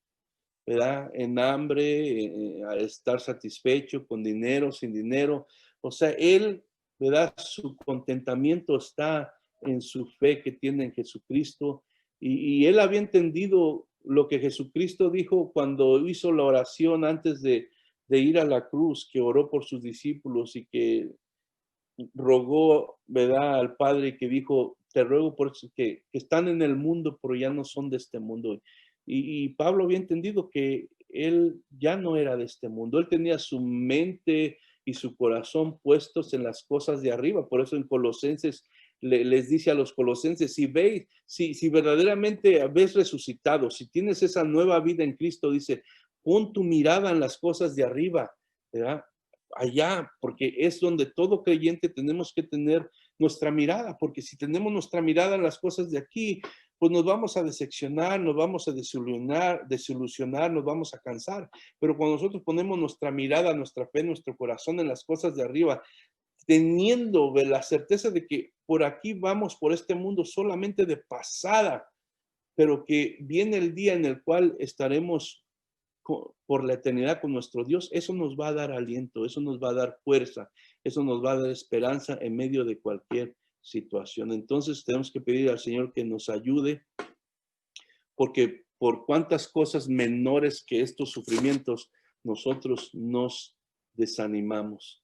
¿verdad? En hambre, a estar satisfecho, con dinero, sin dinero. O sea, él, ¿verdad?, su contentamiento está en su fe que tiene en Jesucristo. Y él había entendido lo que Jesucristo dijo cuando hizo la oración antes de de ir a la cruz, que oró por sus discípulos y que rogó, ¿verdad?, al Padre, que dijo, te ruego por eso que están en el mundo, pero ya no son de este mundo. Y Pablo había entendido que él ya no era de este mundo, él tenía su mente y su corazón puestos en las cosas de arriba. Por eso en Colosenses les dice a los colosenses, si veis, si verdaderamente habéis resucitado, si tienes esa nueva vida en Cristo, dice, pon tu mirada en las cosas de arriba, ¿verdad?, allá, porque es donde todo creyente tenemos que tener nuestra mirada, porque si tenemos nuestra mirada en las cosas de aquí, pues nos vamos a decepcionar, nos vamos a desilusionar, nos vamos a cansar. Pero cuando nosotros ponemos nuestra mirada, nuestra fe, nuestro corazón en las cosas de arriba, teniendo la certeza de que por aquí vamos, por este mundo solamente de pasada, pero que viene el día en el cual estaremos por la eternidad con nuestro Dios, eso nos va a dar aliento, eso nos va a dar fuerza, eso nos va a dar esperanza en medio de cualquier situación. Entonces tenemos que pedir al Señor que nos ayude, porque por cuántas cosas menores que estos sufrimientos nosotros nos desanimamos.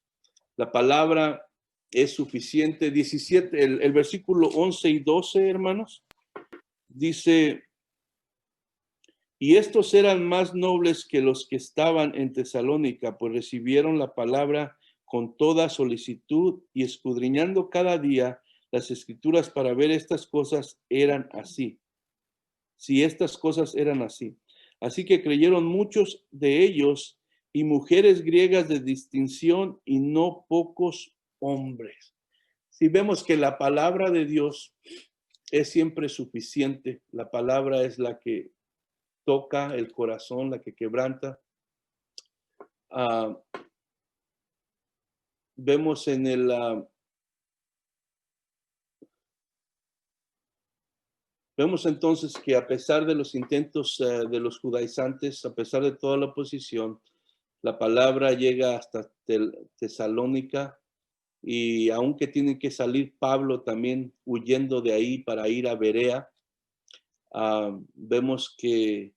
La palabra es suficiente. 17, el versículo 11 y 12, hermanos, dice, y estos eran más nobles que los que estaban en Tesalónica, pues recibieron la palabra con toda solicitud y escudriñando cada día las escrituras para ver estas cosas eran así. Si estas cosas eran así. Así que creyeron muchos de ellos y mujeres griegas de distinción y no pocos hombres. Si vemos que la palabra de Dios es siempre suficiente, la palabra es la que toca el corazón, la que quebranta. Vemos en vemos entonces que a pesar de los intentos de los judaizantes, a pesar de toda la oposición, la palabra llega hasta Tesalónica, y aunque tiene que salir Pablo también huyendo de ahí para ir a Berea, vemos que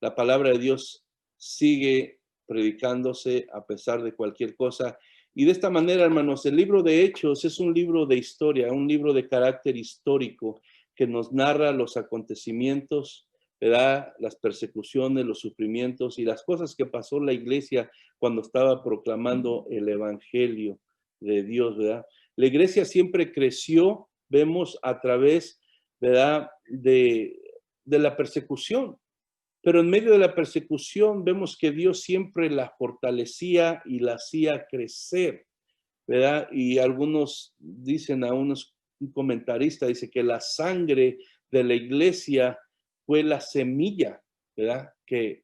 la palabra de Dios sigue predicándose a pesar de cualquier cosa. Y de esta manera, hermanos, el libro de Hechos es un libro de historia, un libro de carácter histórico que nos narra los acontecimientos, ¿verdad?, las persecuciones, los sufrimientos y las cosas que pasó la iglesia cuando estaba proclamando el evangelio de Dios, ¿verdad? La iglesia siempre creció, vemos a través, ¿verdad?, de la persecución, pero en medio de la persecución vemos que Dios siempre la fortalecía y la hacía crecer, ¿verdad? Y algunos dicen, un comentarista dice que la sangre de la iglesia fue la semilla, ¿verdad?, que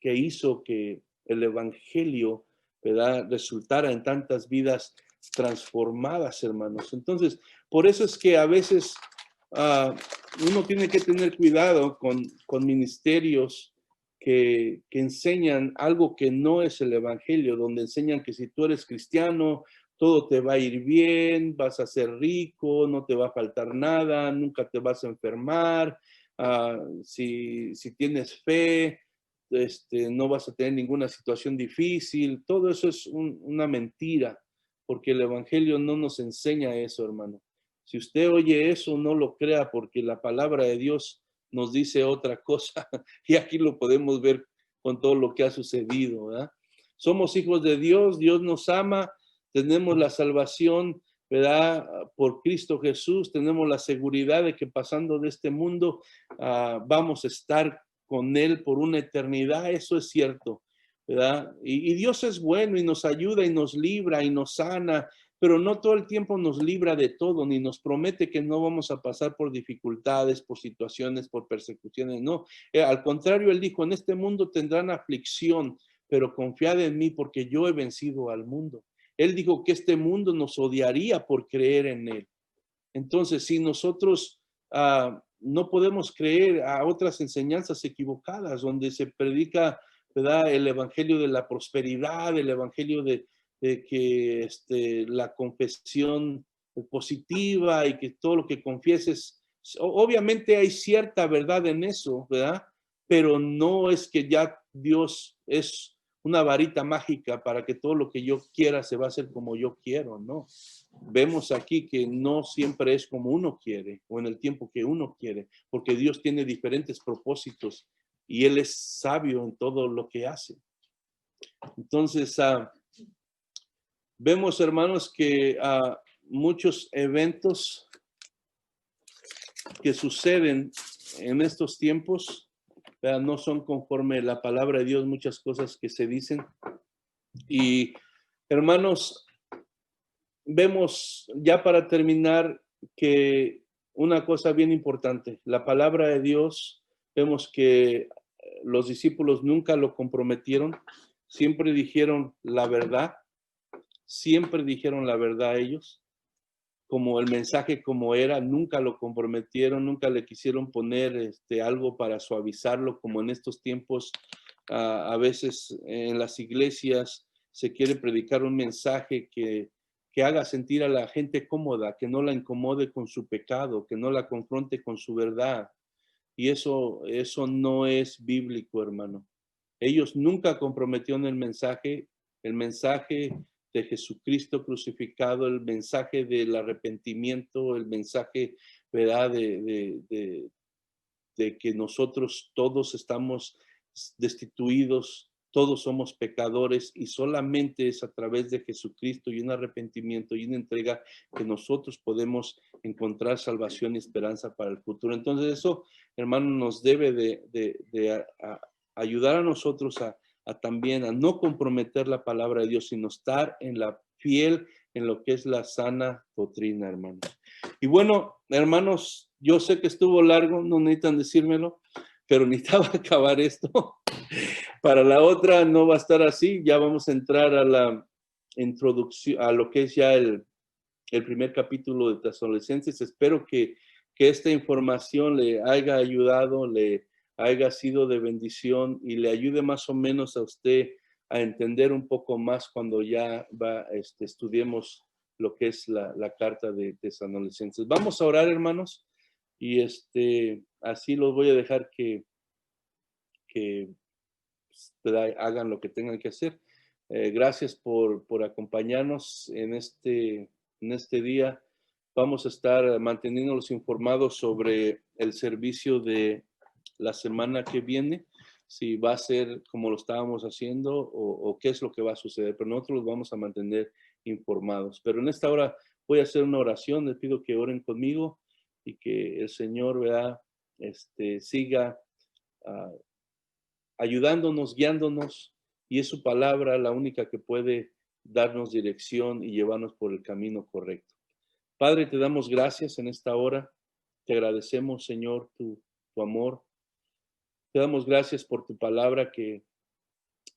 hizo que el evangelio, ¿verdad?, resultara en tantas vidas transformadas, hermanos. Entonces, por eso es que a veces uno tiene que tener cuidado con ministerios que enseñan algo que no es el evangelio, donde enseñan que si tú eres cristiano, todo te va a ir bien, vas a ser rico, no te va a faltar nada, nunca te vas a enfermar, si tienes fe, no vas a tener ninguna situación difícil. Todo eso es una mentira, porque el evangelio no nos enseña eso, hermano. Si usted oye eso, no lo crea, porque la palabra de Dios nos dice otra cosa, y aquí lo podemos ver con todo lo que ha sucedido, ¿verdad? Somos hijos de Dios, Dios nos ama, tenemos la salvación, ¿verdad?, por Cristo Jesús, tenemos la seguridad de que pasando de este mundo vamos a estar con Él por una eternidad. Eso es cierto, ¿verdad? Y Dios es bueno y nos ayuda y nos libra y nos sana, pero no todo el tiempo nos libra de todo, ni nos promete que no vamos a pasar por dificultades, por situaciones, por persecuciones, no. Al contrario, Él dijo, en este mundo tendrán aflicción, pero confiad en mí porque yo he vencido al mundo. Él dijo que este mundo nos odiaría por creer en Él. Entonces, si nosotros no podemos creer a otras enseñanzas equivocadas, donde se predica, ¿verdad?, el evangelio de la prosperidad, el evangelio de que la confesión positiva y que todo lo que confieses, obviamente hay cierta verdad en eso, ¿verdad? Pero no es que ya Dios es una varita mágica para que todo lo que yo quiera se va a hacer como yo quiero, ¿no? Vemos aquí que no siempre es como uno quiere o en el tiempo que uno quiere, porque Dios tiene diferentes propósitos y Él es sabio en todo lo que hace. Entonces, vemos, hermanos, que muchos eventos que suceden en estos tiempos, ¿verdad?, no son conforme la palabra de Dios, muchas cosas que se dicen. Y, hermanos, vemos ya para terminar que una cosa bien importante, la palabra de Dios, vemos que los discípulos nunca lo comprometieron, siempre dijeron la verdad, ellos, como el mensaje como era, nunca lo comprometieron, nunca le quisieron poner algo para suavizarlo, como en estos tiempos a veces en las iglesias se quiere predicar un mensaje que haga sentir a la gente cómoda, que no la incomode con su pecado, que no la confronte con su verdad. Y eso no es bíblico, hermano. Ellos nunca comprometieron el mensaje de Jesucristo crucificado, el mensaje del arrepentimiento, el mensaje, ¿verdad?, de que nosotros todos estamos destituidos, todos somos pecadores y solamente es a través de Jesucristo y un arrepentimiento y una entrega que nosotros podemos encontrar salvación y esperanza para el futuro. Entonces eso, hermano, nos debe de ayudar a nosotros también a no comprometer la palabra de Dios, sino estar en la fiel en lo que es la sana doctrina, hermanos. Y bueno, hermanos, yo sé que estuvo largo, no necesitan decírmelo, pero necesitaba acabar esto. Para la otra no va a estar así, ya vamos a entrar a la introducción, a lo que es ya el primer capítulo de Tesalonicenses. Espero que esta información le haya ayudado, le haya sido de bendición y le ayude más o menos a usted a entender un poco más cuando ya estudiemos lo que es la carta de Tesalonicenses. Vamos a orar, hermanos, y así los voy a dejar que hagan lo que tengan que hacer. Gracias por acompañarnos en este día. Vamos a estar manteniéndolos informados sobre el servicio de la semana que viene, si va a ser como lo estábamos haciendo o qué es lo que va a suceder, pero nosotros los vamos a mantener informados. Pero en esta hora voy a hacer una oración, les pido que oren conmigo y que el Señor, ¿verdad?, siga ayudándonos, guiándonos, y es su palabra la única que puede darnos dirección y llevarnos por el camino correcto. Padre, te damos gracias en esta hora. Te agradecemos, Señor, tu amor. Te damos gracias por tu palabra que,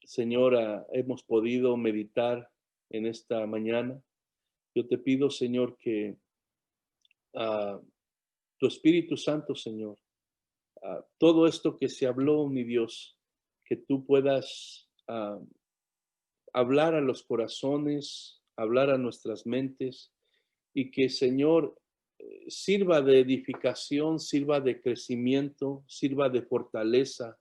Señor, hemos podido meditar en esta mañana. Yo te pido, Señor, que tu Espíritu Santo, Señor, todo esto que se habló, mi Dios, que tú puedas hablar a los corazones, hablar a nuestras mentes y que, Señor, sirva de edificación, sirva de crecimiento, sirva de fortaleza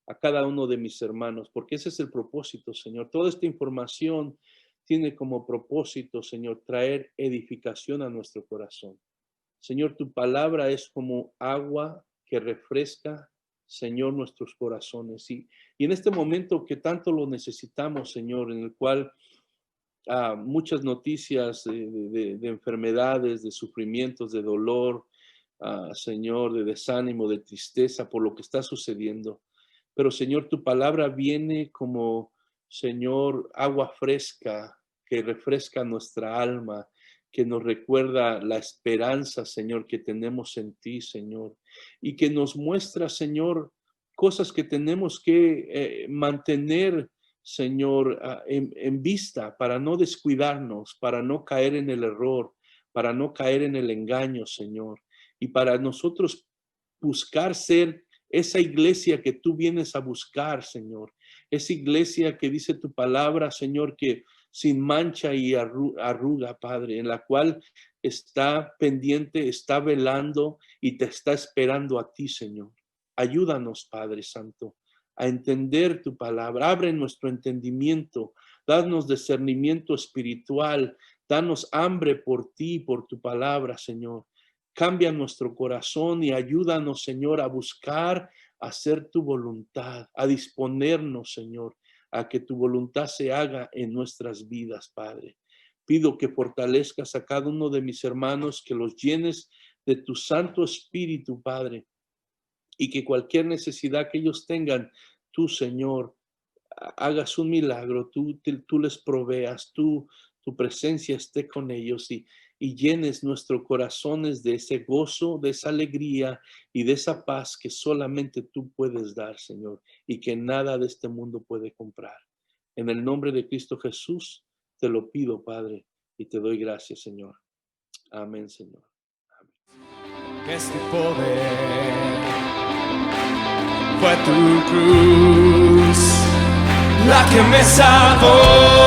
a cada uno de mis hermanos, porque ese es el propósito, Señor. Toda esta información tiene como propósito, Señor, traer edificación a nuestro corazón. Señor, tu palabra es como agua que refresca, Señor, nuestros corazones. Y en este momento que tanto lo necesitamos, Señor, en el cual muchas noticias de enfermedades, de sufrimientos, de dolor, Señor, de desánimo, de tristeza por lo que está sucediendo. Pero, Señor, tu palabra viene como, Señor, agua fresca que refresca nuestra alma, que nos recuerda la esperanza, Señor, que tenemos en ti, Señor, y que nos muestra, Señor, cosas que tenemos que mantener, Señor, en vista para no descuidarnos, para no caer en el error, para no caer en el engaño, Señor, y para nosotros buscar ser esa iglesia que tú vienes a buscar, Señor, esa iglesia que dice tu palabra, Señor, que sin mancha y arruga, Padre, en la cual está pendiente, está velando y te está esperando a ti, Señor. Ayúdanos, Padre Santo, a entender tu palabra. Abre nuestro entendimiento, danos discernimiento espiritual, danos hambre por ti, por tu palabra, Señor. Cambia nuestro corazón y ayúdanos, Señor, a buscar hacer tu voluntad, a disponernos, Señor, a que tu voluntad se haga en nuestras vidas, Padre. Pido que fortalezcas a cada uno de mis hermanos, que los llenes de tu Santo Espíritu, Padre, y que cualquier necesidad que ellos tengan, tú, Señor, hagas un milagro, tú les proveas, tu presencia esté con ellos y llenes nuestros corazones de ese gozo, de esa alegría y de esa paz que solamente tú puedes dar, Señor, y que nada de este mundo puede comprar. En el nombre de Cristo Jesús, te lo pido, Padre, y te doy gracias, Señor. Amén, Señor. Que este poder fue tu cruz la que me salvó.